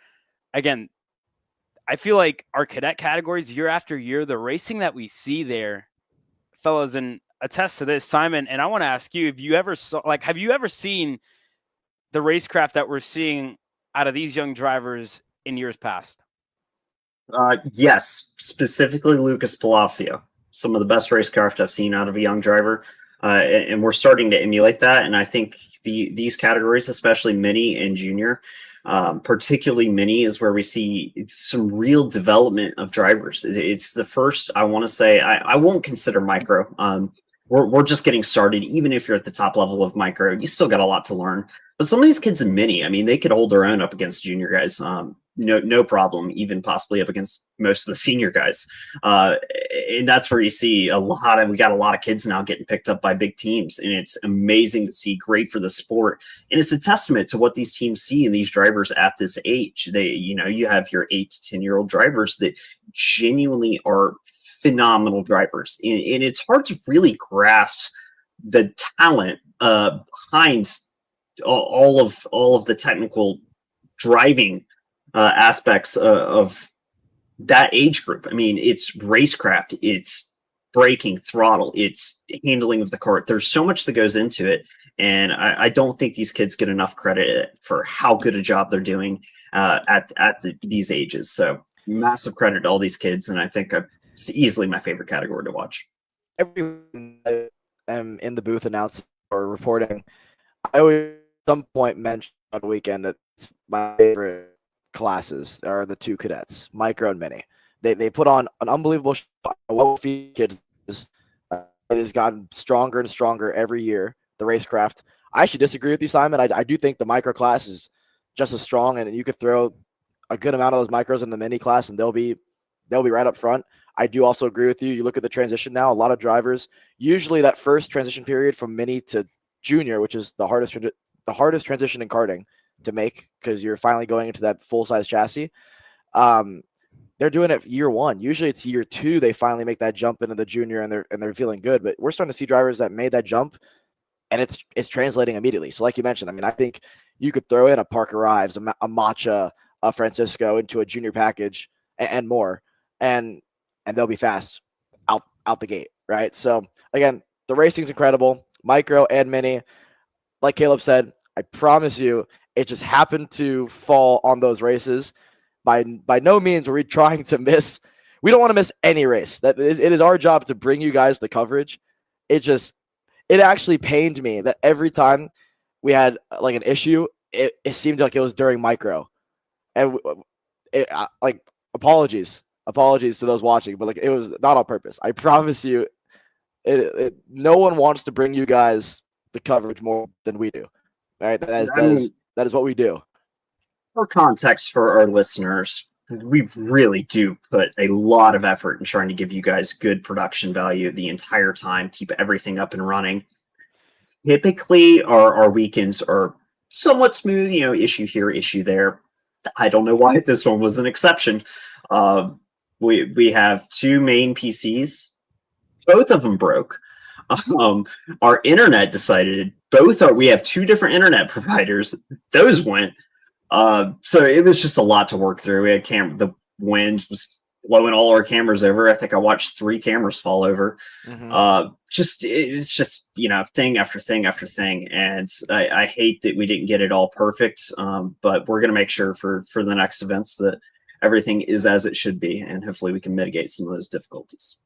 again, I feel like our cadet categories year after year, the racing that we see there, fellas, and attest to this, Simon, and I want to ask you, have you ever seen the racecraft that we're seeing out of these young drivers in years past? Yes, specifically Lucas Palacio. Some of the best racecraft I've seen out of a young driver, and we're starting to emulate that. And I think these categories, especially mini and junior, particularly mini, is where we see some real development of drivers. It's the first, I want to say, I won't consider micro. We're just getting started. Even if you're at the top level of micro, you still got a lot to learn. But some of these kids in mini, I mean, they could hold their own up against junior guys. No problem, even possibly up against most of the senior guys. and that's where you see we got a lot of kids now getting picked up by big teams, and it's amazing to see. Great for the sport, and it's a testament to what these teams see in these drivers at this age. You have your 8 to 10-year-old drivers that genuinely are phenomenal drivers, and it's hard to really grasp the talent behind all of the technical driving aspects of that age group. I mean, it's racecraft, it's braking, throttle, it's handling of the cart. There's so much that goes into it, and I don't think these kids get enough credit for how good a job they're doing at these ages. So massive credit to all these kids, and I think it's easily my favorite category to watch. Everyone in the booth announcing or reporting, I always at some point mention on the weekend that my favorite classes are the 2 cadets, micro and mini. They put on an unbelievable show. What kids it has gotten stronger and stronger every year. The racecraft. I actually disagree with you, Simon. I do think the micro class is just as strong, and you could throw a good amount of those micros in the mini class, and they'll be right up front. I do also agree with you. You look at the transition now. A lot of drivers usually that first transition period from mini to junior, which is the hardest transition in karting to make, because you're finally going into that full-size chassis. They're doing it year 1. Usually it's year 2 they finally make that jump into the junior, and they're feeling good. But we're starting to see drivers that made that jump, and it's translating immediately. So like you mentioned, I mean, I think you could throw in a Parker Ives, a Macha, a Francisco into a junior package and more, and they'll be fast out the gate, right? So again, the racing's incredible, micro and mini. Like Caleb said, I promise you, it just happened to fall on those races. By no means are we trying to miss. We don't want to miss any race. It is our job to bring you guys the coverage. It actually pained me that every time we had like an issue, it seemed like it was during micro. And like apologies to those watching, but like it was not on purpose. I promise you, no one wants to bring you guys the coverage more than we do. All right, that is what we do. For context for our listeners, we really do put a lot of effort in trying to give you guys good production value the entire time, keep everything up and running. Typically, our weekends are somewhat smooth, issue here, issue there. I don't know why this one was an exception. We have 2 main PCs. Both of them broke. Our internet decided we have 2 different internet providers. Those went. So it was just a lot to work through. We had the wind was blowing all our cameras over. I think I watched 3 cameras fall over. Mm-hmm. It was just, thing after thing after thing. And I hate that we didn't get it all perfect. But we're going to make sure for the next events that everything is as it should be. And hopefully we can mitigate some of those difficulties.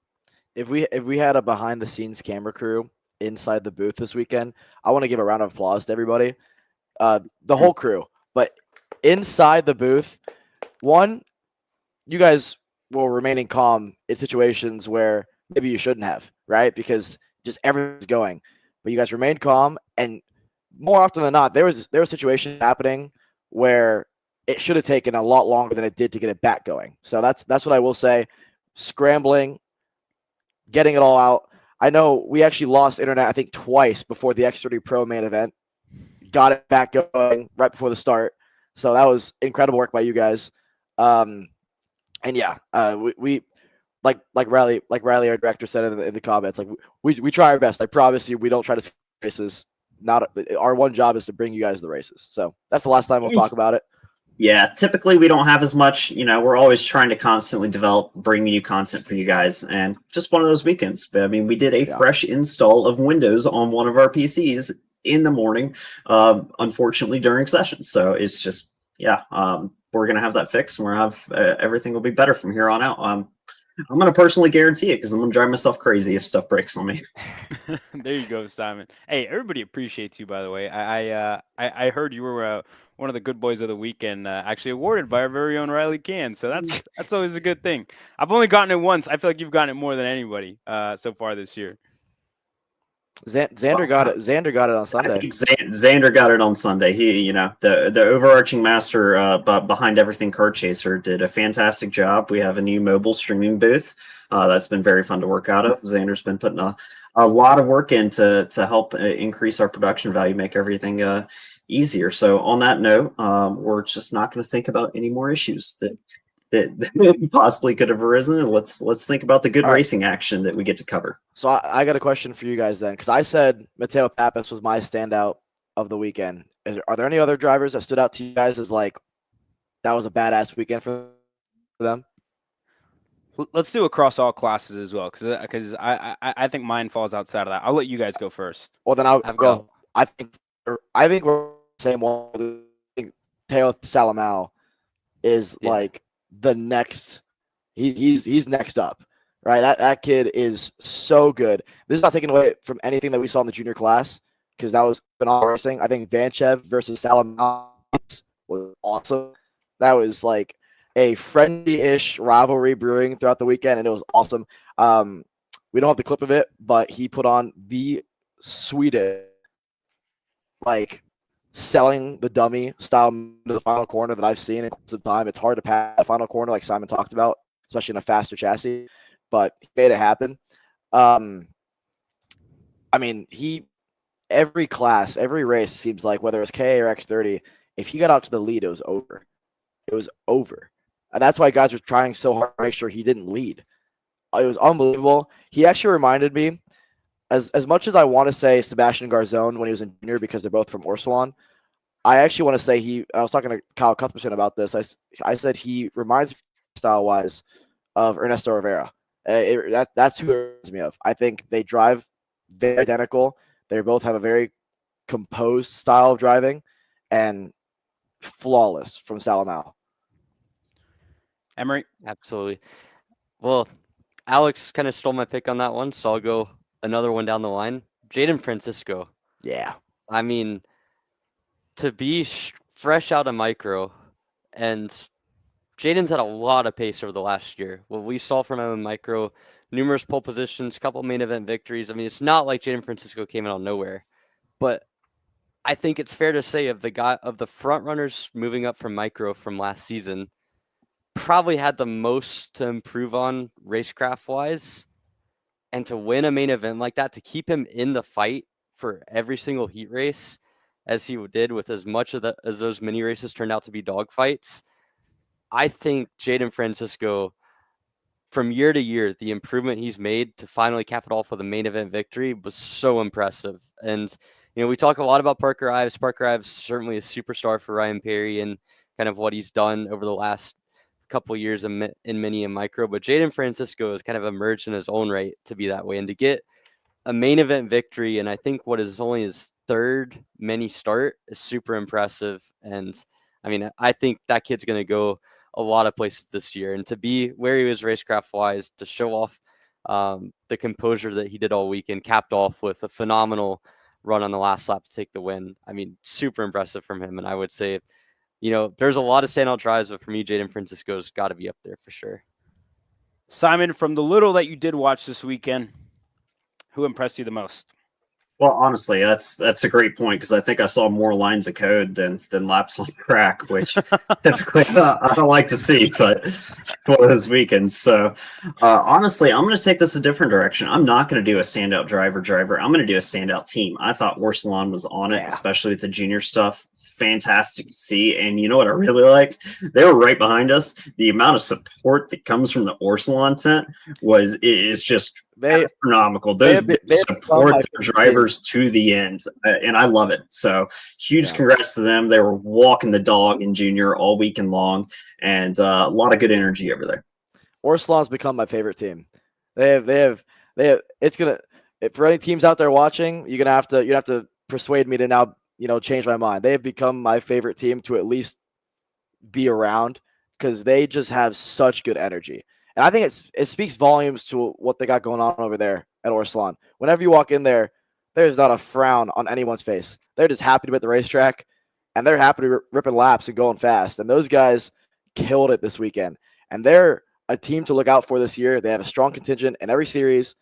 If we had a behind the scenes camera crew inside the booth this weekend, I want to give a round of applause to everybody, the whole crew. But inside the booth, one, you guys were remaining calm in situations where maybe you shouldn't have, right? Because just everything's going, but you guys remained calm, and more often than not, there was situations happening where it should have taken a lot longer than it did to get it back going. So that's what I will say. Scrambling, getting it all out. I know we actually lost internet, I think, twice before the X30 Pro main event. Got it back going right before the start. So that was incredible work by you guys. And yeah, we like Riley, our director said in the comments, like we try our best. I promise you, we don't try to skip races. Our one job is to bring you guys the races. So that's the last time we'll talk about it. Yeah, typically we don't have as much, we're always trying to constantly develop, bring new content for you guys, and just one of those weekends. But I mean, we did a fresh install of Windows on one of our PCs in the morning, unfortunately during session. So it's just, we're going to have that fixed, and we're going to have, everything will be better from here on out. I'm going to personally guarantee it, because I'm going to drive myself crazy if stuff breaks on me. There you go, Simon. Hey, everybody appreciates you, by the way. I heard you were one of the good boys of the weekend, actually awarded by our very own Riley Can. So that's always a good thing. I've only gotten it once. I feel like you've gotten it more than anybody so far this year. Xander got it. Xander got it on I Sunday. think Xander got it on Sunday. He, the overarching master behind everything Kart Chaser did a fantastic job. We have a new mobile streaming booth that's been very fun to work out of. Xander's been putting a lot of work in to help increase our production value, make everything easier. So on that note, we're just not going to think about any more issues that possibly could have arisen. And let's think about the good racing action that we get to cover. So I got a question for you guys then, because I said Matteo Pappas was my standout of the weekend. Are there any other drivers that stood out to you guys as like that was a badass weekend for them? Let's do across all classes as well, because I think mine falls outside of that. I'll let you guys go first. Well, then I'll go. I think we're the same one. I think Teo Salamao is like the next. He's next up, right? That kid is so good. This is not taking away from anything that we saw in the junior class, because that was phenomenal racing. I think Vanchev versus Salamao was awesome. That was like a friendly-ish rivalry brewing throughout the weekend, and it was awesome. We don't have the clip of it, but he put on the sweetest, like, selling the dummy style to the final corner that I've seen in some time. It's hard to pass the final corner, like Simon talked about, especially in a faster chassis, but he made it happen. I mean, every class, every race seems like, whether it's K or X30, if he got out to the lead, it was over. It was over. And that's why guys were trying so hard to make sure he didn't lead. It was unbelievable. He actually reminded me, as much as I want to say Sebastian Garzone when he was in junior, because they're both from Orsolon, I actually want to say I was talking to Kyle Cuthbertson about this. I said he reminds me style-wise of Ernesto Rivera. That's who it reminds me of. I think they drive very identical. They both have a very composed style of driving and flawless from Salamao. Emery? Absolutely. Well, Alex kind of stole my pick on that one, so I'll go another one down the line. Jaden Francisco. Yeah. I mean, to be fresh out of micro, and Jaden's had a lot of pace over the last year. What we saw from him in micro, numerous pole positions, couple main event victories. I mean, it's not like Jaden Francisco came out of nowhere, but I think it's fair to say of the front runners moving up from micro from last season, probably had the most to improve on racecraft wise, and to win a main event like that, to keep him in the fight for every single heat race as he did, with as much of as those mini races turned out to be dogfights. I think Jaden Francisco, from year to year, the improvement he's made to finally cap it off with a main event victory was so impressive. And we talk a lot about Parker Ives. Parker Ives certainly a superstar for Ryan Perry and kind of what he's done over the last couple of years in mini and micro, but Jaden Francisco has kind of emerged in his own right to be that way, and to get a main event victory, and I think what is only his third mini start, is super impressive. And I mean, I think that kid's going to go a lot of places this year, and to be where he was racecraft wise, to show off the composure that he did all weekend, capped off with a phenomenal run on the last lap to take the win. I mean, super impressive from him, and I would say, there's a lot of standout drives, but for me, Jaden Francisco's got to be up there for sure. Simon, from the little that you did watch this weekend, who impressed you the most? Well, honestly, that's a great point, because I think I saw more lines of code than laps on track, which typically I don't like to see, but it's one of those weekends. So honestly, I'm going to take this a different direction. I'm not going to do a standout driver. I'm going to do a standout team. I thought Orsolon was on it, especially with the junior stuff. Fantastic to see. And you know what I really liked? They were right behind us. The amount of support that comes from the Orsolon tent is just astronomical. They support their drivers to the end, and I love it. So huge congrats to them. They were walking the dog in junior all weekend long, and a lot of good energy over there. Orsolon's become my favorite team. They have. It's gonna, for any teams out there watching, you have to persuade me to now change my mind. They have become my favorite team to at least be around, because they just have such good energy. And I think it speaks volumes to what they got going on over there at Orsolon. Whenever you walk in there, there's not a frown on anyone's face. They're just happy to be at the racetrack, and they're happy to be ripping laps and going fast. And those guys killed it this weekend. And they're a team to look out for this year. They have a strong contingent in every series,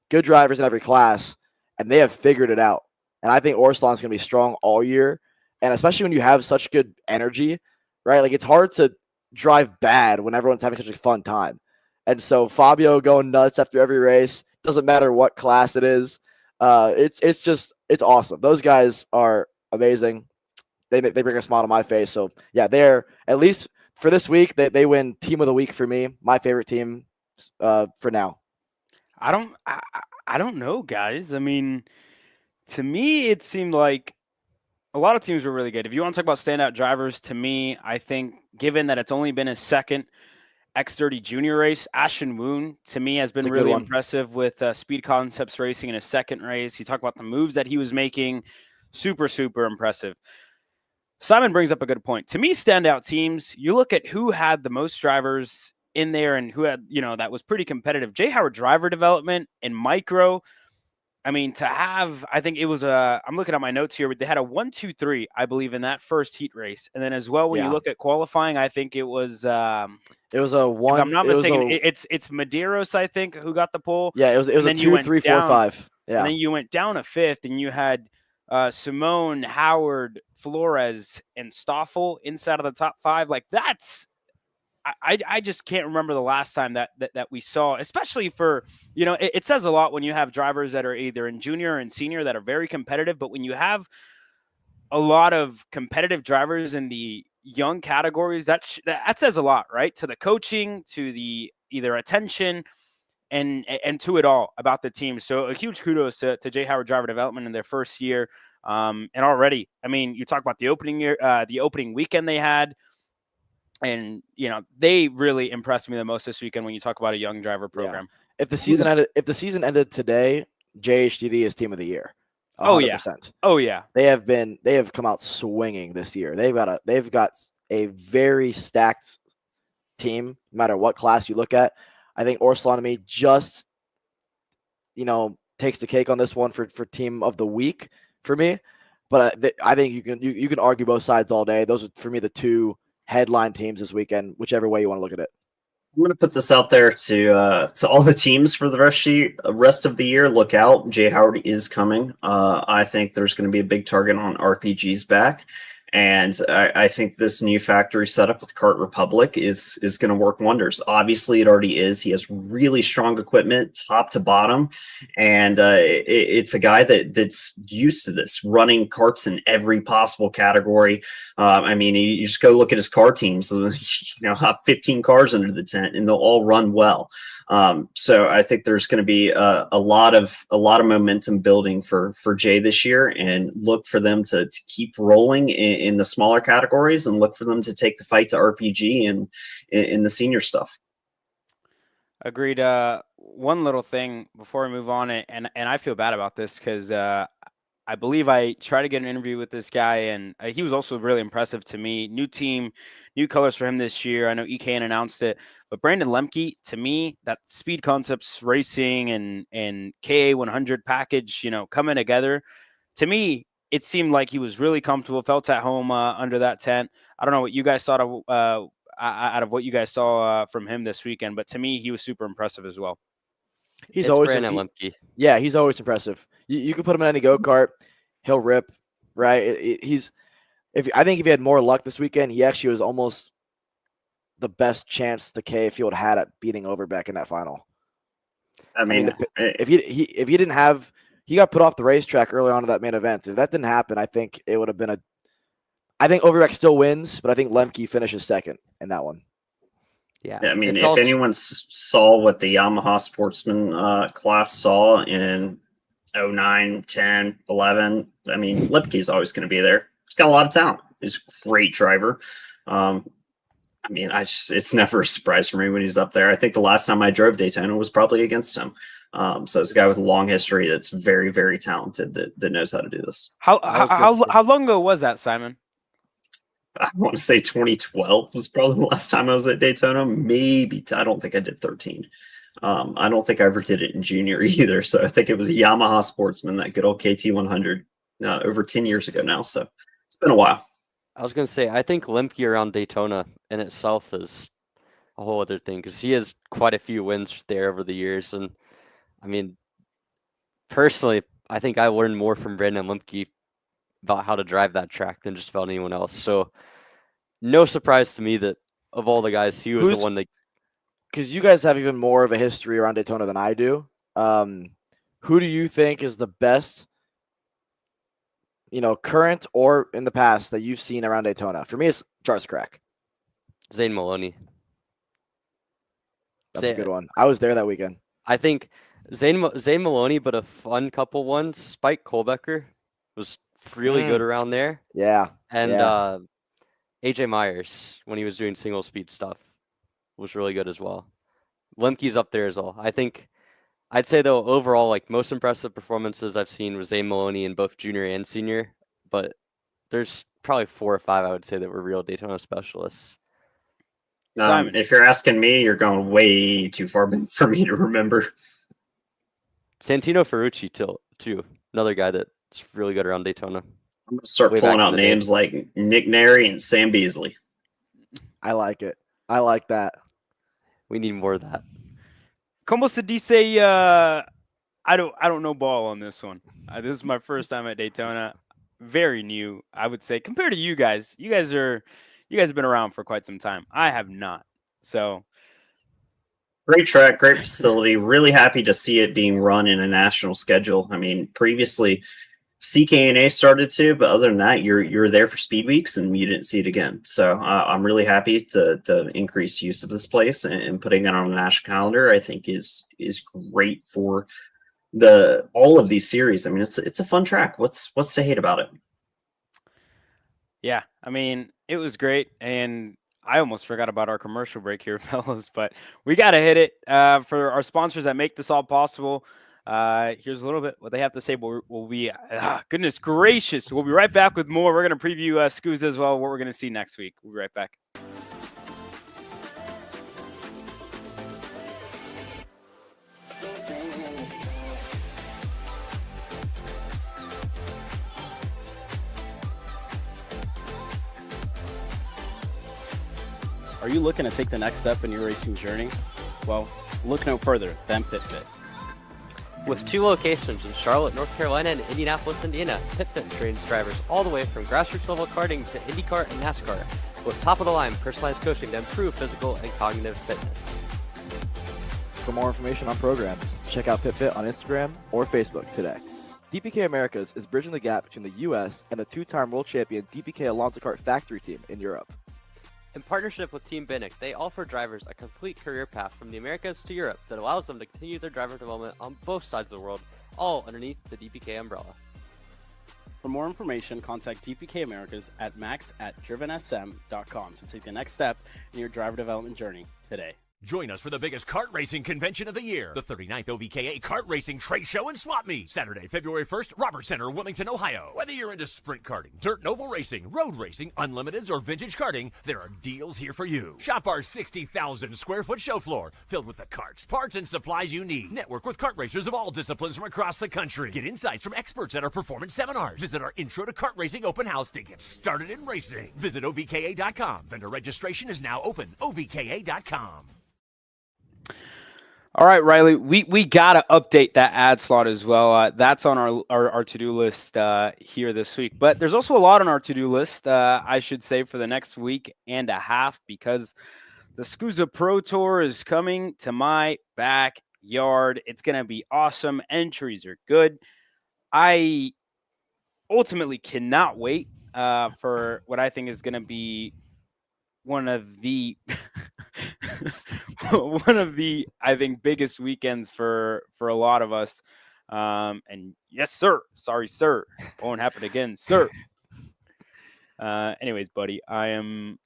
good drivers in every class, and they have figured it out. And I think Orsolon's going to be strong all year, and especially when you have such good energy, right? Like it's hard to drive bad when everyone's having such a fun time. And so Fabio going nuts after every race, doesn't matter what class it is. It's awesome. Those guys are amazing. They bring a smile to my face. So yeah, they're at least for this week. They win team of the week for me. My favorite team for now. I don't know, guys. I mean, to me, it seemed like a lot of teams were really good. If you want to talk about standout drivers, to me, I think given that it's only been his second X30 junior race, Ashton Woon, to me, has been really impressive with Speed Concepts Racing in his second race. You talk about the moves that he was making, super, super impressive. Simon brings up a good point. To me, standout teams, you look at who had the most drivers in there and who had, that was pretty competitive. J. Howard driver development and micro. I mean, to have, I think it was I'm looking at my notes here, but they had a 1-2-3, I believe, in that first heat race. And then as well, when you look at qualifying, I think it was a one. If I'm not mistaken, it's Medeiros, I think, who got the pole. Yeah, it was a 2, 3, 4, 5. Yeah. And then you went down a fifth and you had Simone, Howard, Flores, and Stoffel inside of the top 5. Like that's, I just can't remember the last time that we saw, especially for, it says a lot when you have drivers that are either in junior and senior that are very competitive, but when you have a lot of competitive drivers in the young categories, that says a lot, right? To the coaching, to the either attention and to it all about the team. So a huge kudos to J. Howard driver development in their first year. And already, I mean, you talk about the opening weekend they had. And they really impressed me the most this weekend when you talk about a young driver program. Yeah. If the season ended today, JHDD is team of the year. 100%. Oh yeah. They have come out swinging this year. They've got a very stacked team, no matter what class you look at. I think Orsolon to me just takes the cake on this one for team of the week for me. But I think you can argue both sides all day. Those are for me the two headline teams this weekend, whichever way you want to look at it. I'm going to put this out there to all the teams for the rest of the year. Look out. J. Howard is coming. I think there's going to be a big target on RPG's back. And I think this new factory setup with Kart Republic is going to work wonders. Obviously, it already is. He has really strong equipment, top to bottom, and it's a guy that's used to this, running karts in every possible category. I mean, you just go look at his car teams. Have 15 cars under the tent, and they'll all run well. So I think there's going to be a lot of momentum building for Jay this year, and look for them to keep rolling in the smaller categories, and look for them to take the fight to RPG and in the senior stuff. Agreed. One little thing before we move on, and I feel bad about this because I believe I tried to get an interview with this guy, and he was also really impressive to me. New team, new colors for him this year. I know EKN announced it, but Brandon Lemke, to me, that Speed Concepts Racing and KA100 package, coming together, to me, it seemed like he was really comfortable, felt at home under that tent. I don't know what you guys thought of out of what you guys saw from him this weekend, but to me, he was super impressive as well. He's always Brandon Lemke. Yeah, he's always impressive. You can put him in any go-kart, he'll rip, right? I think if he had more luck this weekend, he actually was almost the best chance the K field had at beating Overbeck in that final. I mean, if he didn't have, he got put off the racetrack early on in that main event. If that didn't happen, I think it would have been I think Overbeck still wins, but I think Lemke finishes second in that one. Yeah, I mean, if anyone saw what the Yamaha Sportsman class saw in 09, 10, 11, I mean, Lipke's always going to be there. He's got a lot of talent. He's a great driver. I mean, it's never a surprise for me when he's up there. I think the last time I drove Daytona was probably against him. So it's a guy with a long history that's very, very talented that knows how to do this. How long ago was that, Simon? I want to say 2012 was probably the last time I was at Daytona. Maybe. I don't think I did 13. I don't think I ever did it in junior either. So I think it was a Yamaha Sportsman, that good old KT100, over 10 years ago now. So it's been a while. I was going to say, I think Lemke around Daytona in itself is a whole other thing, because he has quite a few wins there over the years. And I mean, personally, I think I learned more from Brandon Lemke about how to drive that track than just about anyone else. So no surprise to me that of all the guys, he was the one that. Because you guys have even more of a history around Daytona than I do. Who do you think is the best, current or in the past that you've seen around Daytona? For me, it's Charles Crack. Zane Maloney. That's a good one. I was there that weekend. I think Zane Maloney, but a fun couple ones. Spike Kohlbecker was really good around there. Yeah. And AJ Myers, when he was doing single speed stuff, was really good as well. Lemke's up there as well. I'd say though overall, like most impressive performances I've seen was Zane Maloney in both junior and senior, but there's probably 4 or 5 I would say that were real Daytona specialists. Simon. If you're asking me, you're going way too far for me to remember. Santino Ferrucci too, another guy that's really good around Daytona. I'm gonna start pulling out names like Nick Neri and Sam Beasley. I like it. I like that. We need more of that. Como se dice? I don't know ball on this one. This is my first time at Daytona. Very new, I would say, compared to you guys. You guys have been around for quite some time. I have not. So great track, great facility. Really happy to see it being run in a national schedule. I mean, previously CKNA started to, but other than that, you're there for speed weeks and you didn't see it again. So I'm really happy the increased use of this place and putting it on a national calendar. I think is great for all of these series. I mean, it's a fun track. What's to hate about it? Yeah, I mean, it was great, and I almost forgot about our commercial break here, fellas, but we got to hit it for our sponsors that make this all possible. Here's a little bit what they have to say. We'll be goodness gracious. We'll be right back with more. We're going to preview SKUSA as well, what we're going to see next week. We'll be right back. Are you looking to take the next step in your racing journey? Well, look no further than PitFit. With 2 locations in Charlotte, North Carolina, and Indianapolis, Indiana, PitFit trains drivers all the way from grassroots level karting to IndyCar and NASCAR, with top-of-the-line personalized coaching to improve physical and cognitive fitness. For more information on programs, check out PitFit on Instagram or Facebook today. DPK Americas is bridging the gap between the U.S. and the 2-time world champion DPK Alonso Kart factory team in Europe. In partnership with Team Binnick, they offer drivers a complete career path from the Americas to Europe that allows them to continue their driver development on both sides of the world, all underneath the DPK umbrella. For more information, contact DPK Americas at max@drivensm.com to take the next step in your driver development journey today. Join us for the biggest kart racing convention of the year, the 39th OVKA Kart Racing Trade Show and Swap Meet, Saturday, February 1st, Robert Center, Wilmington, Ohio. Whether you're into sprint karting, dirt and oval racing, road racing, unlimiteds, or vintage karting, there are deals here for you. Shop our 60,000 square foot show floor, filled with the karts, parts, and supplies you need. Network with kart racers of all disciplines from across the country. Get insights from experts at our performance seminars. Visit our Intro to Kart Racing open house to get started in racing. Visit OVKA.com. Vendor registration is now open. OVKA.com. All right, Riley, we got to update that ad slot as well. That's on our to-do list here this week. But there's also a lot on our to-do list, I should say, for the next week and a half, because the SKUSA Pro Tour is coming to my backyard. It's going to be awesome. Entries are good. I ultimately cannot wait for what I think is going to be one of the I think biggest weekends for a lot of us. And yes, sir. Sorry, sir. Won't happen again, sir. Anyways, buddy, I am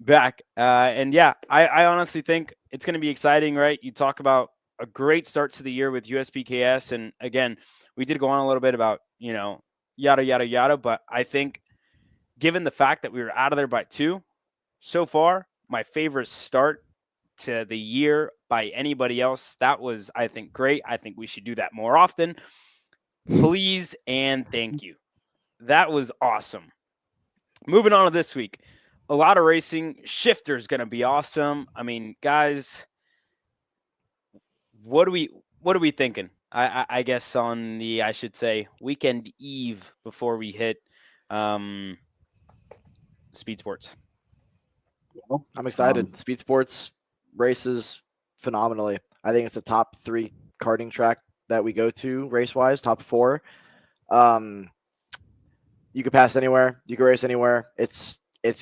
back. And yeah, I honestly think it's going to be exciting, right? You talk about a great start to the year with USPKS. And again, we did go on a little bit about, yada, yada, yada. But I think given the fact that we were out of there by 2, so far, my favorite start to the year by anybody else. That was, I think, great. I think we should do that more often. Please and thank you. That was awesome. Moving on to this week. A lot of racing. Shifter's going to be awesome. I mean, guys, what are we thinking? I guess on the, I should say, weekend eve before we hit SpeedSportz. Well, I'm excited. SpeedSportz races phenomenally. I think it's a top 3 karting track that we go to race wise, top 4. You could pass anywhere, you can race anywhere. It's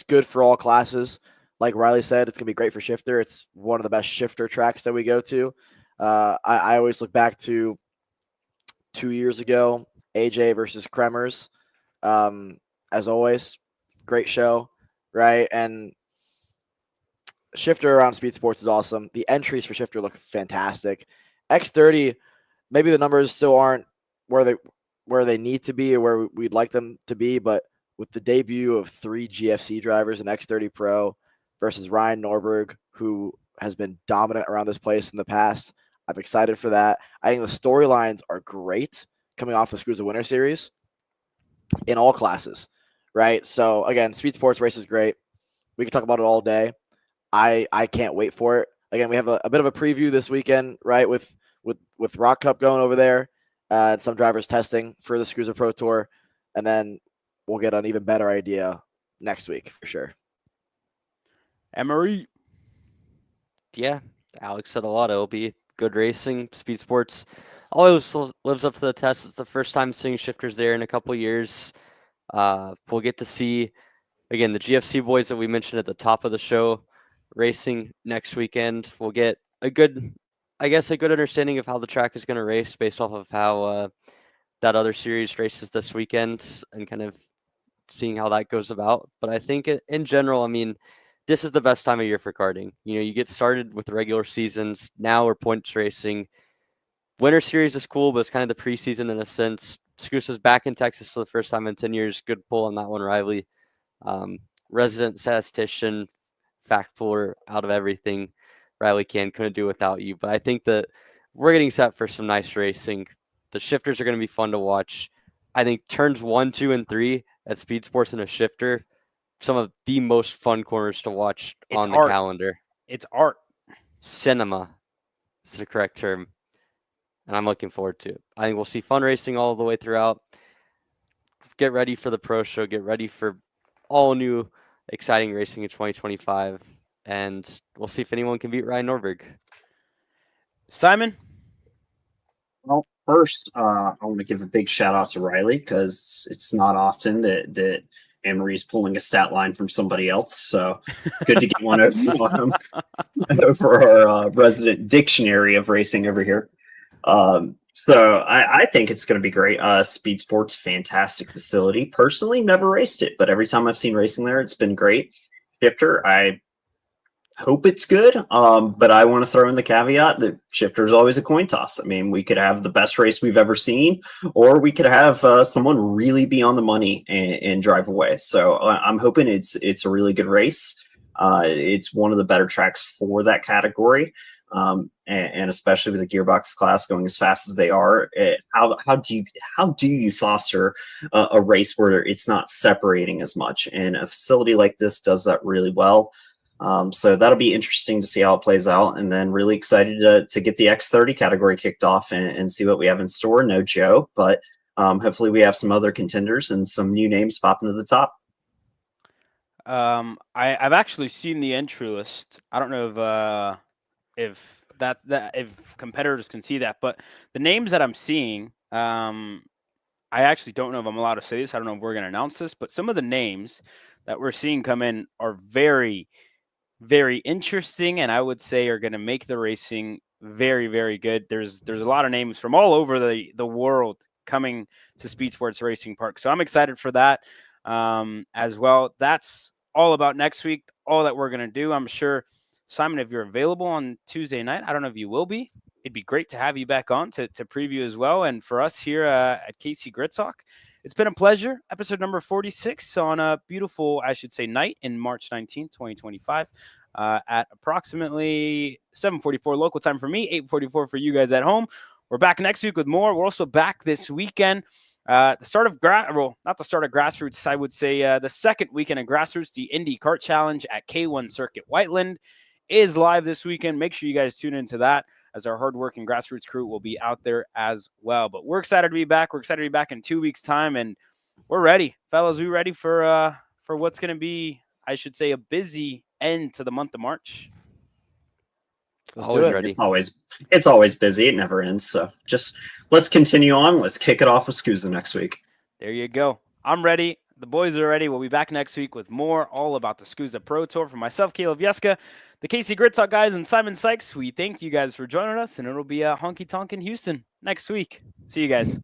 good for all classes. Like Riley said, it's gonna be great for shifter. It's one of the best shifter tracks that we go to. I always look back to 2 years ago, AJ versus Kremers. As always, great show, right? And shifter around SpeedSportz is awesome. The entries for shifter look fantastic. X30, maybe the numbers still aren't where they need to be or where we'd like them to be, but with the debut of 3 GFC drivers in X30 Pro versus Ryan Norberg, who has been dominant around this place in the past, I'm excited for that. I think the storylines are great coming off the SKUSA Winter Series in all classes, right? So again, SpeedSportz race is great. We can talk about it all day. I can't wait for it. Again, we have a bit of a preview this weekend, right? With Rock Cup going over there, and some drivers testing for the SKUSA Pro Tour, and then we'll get an even better idea next week for sure. Emery. Yeah, Alex said a lot. It'll be good racing. SpeedSportz always lives up to the test. It's the first time seeing shifters there in a couple years. We'll get to see, again, the GFC boys that we mentioned at the top of the show racing next weekend. We'll get a good understanding of how the track is going to race based off of how that other series races this weekend and kind of seeing how that goes about. But I think in general, I mean, this is the best time of year for karting. You know, you get started with the regular seasons. Now we're points racing. Winter Series is cool, but it's kind of the preseason in a sense. SKUSA's back in Texas for the first time in 10 years. Good pull on that one, Riley. Resident statistician, fact puller out of everything. Riley couldn't do without you. But I think that we're getting set for some nice racing. The shifters are going to be fun to watch. I think turns 1, 2, and 3 at SpeedSportz in a shifter, some of the most fun corners to watch on the calendar. It's art. Cinema is the correct term. And I'm looking forward to it. I think we'll see fun racing all the way throughout. Get ready for the pro show. Get ready for all new exciting racing in 2025. And we'll see if anyone can beat Ryan Norberg. Simon? Well, first, I want to give a big shout out to Riley because it's not often that Emery's pulling a stat line from somebody else. So good to get one over our resident dictionary of racing over here. So I think it's going to be great. SpeedSportz, fantastic facility. Personally, never raced it, but every time I've seen racing there, it's been great. Shifter, I hope it's good. But I want to throw in the caveat that shifter is always a coin toss. I mean, we could have the best race we've ever seen, or we could have someone really be on the money and drive away. So I'm hoping it's a really good race. It's one of the better tracks for that category. And especially with the gearbox class going as fast as they are, how do you foster a race where it's not separating as much? And a facility like this does that really well. So that'll be interesting to see how it plays out, and then really excited to get the X30 category kicked off and see what we have in store. No Joe, but hopefully we have some other contenders and some new names popping to the top. I've actually seen the entry list. I don't know if competitors can see that, but the names that I'm seeing, I actually don't know if I'm allowed to say this. I don't know if we're going to announce this, but some of the names that we're seeing come in are very, very interesting, and I would say are going to make the racing very, very good. There's a lot of names from all over the world coming to SpeedSportz Racing Park, so I'm excited for that as well. That's all about next week, all that we're going to do. I'm sure, Simon, if you're available on Tuesday night, I don't know if you will be. It'd be great to have you back on to preview as well. And for us here at KC Grid Talk, it's been a pleasure. Episode number 46 on a beautiful, I should say, night in March 19th, 2025 at approximately 7:44 local time for me, 8:44 for you guys at home. We're back next week with more. We're also back this weekend. The start of not the start of Grassroots, I would say the second weekend of Grassroots, the Indy Kart Challenge at K1 Circuit Whiteland is live this weekend. Make sure you guys tune into that. as our hardworking grassroots crew will be out there as well. But we're excited to be back. We're excited to be back in 2 weeks' time, and we're ready, fellas. We ready for what's going to be, I should say, a busy end to the month of March. Let's do Always it. ready. It's always busy. It never ends. So just let's continue on. Let's kick it off with SKUSA next week. There you go. I'm ready. The boys are ready. We'll be back next week with more all about the SKUSA Pro Tour. For myself, Caleb Yeska, the KC Grid Talk guys, and Simon Sykes, we thank you guys for joining us, and it'll be a honky tonk in Houston next week. See you guys.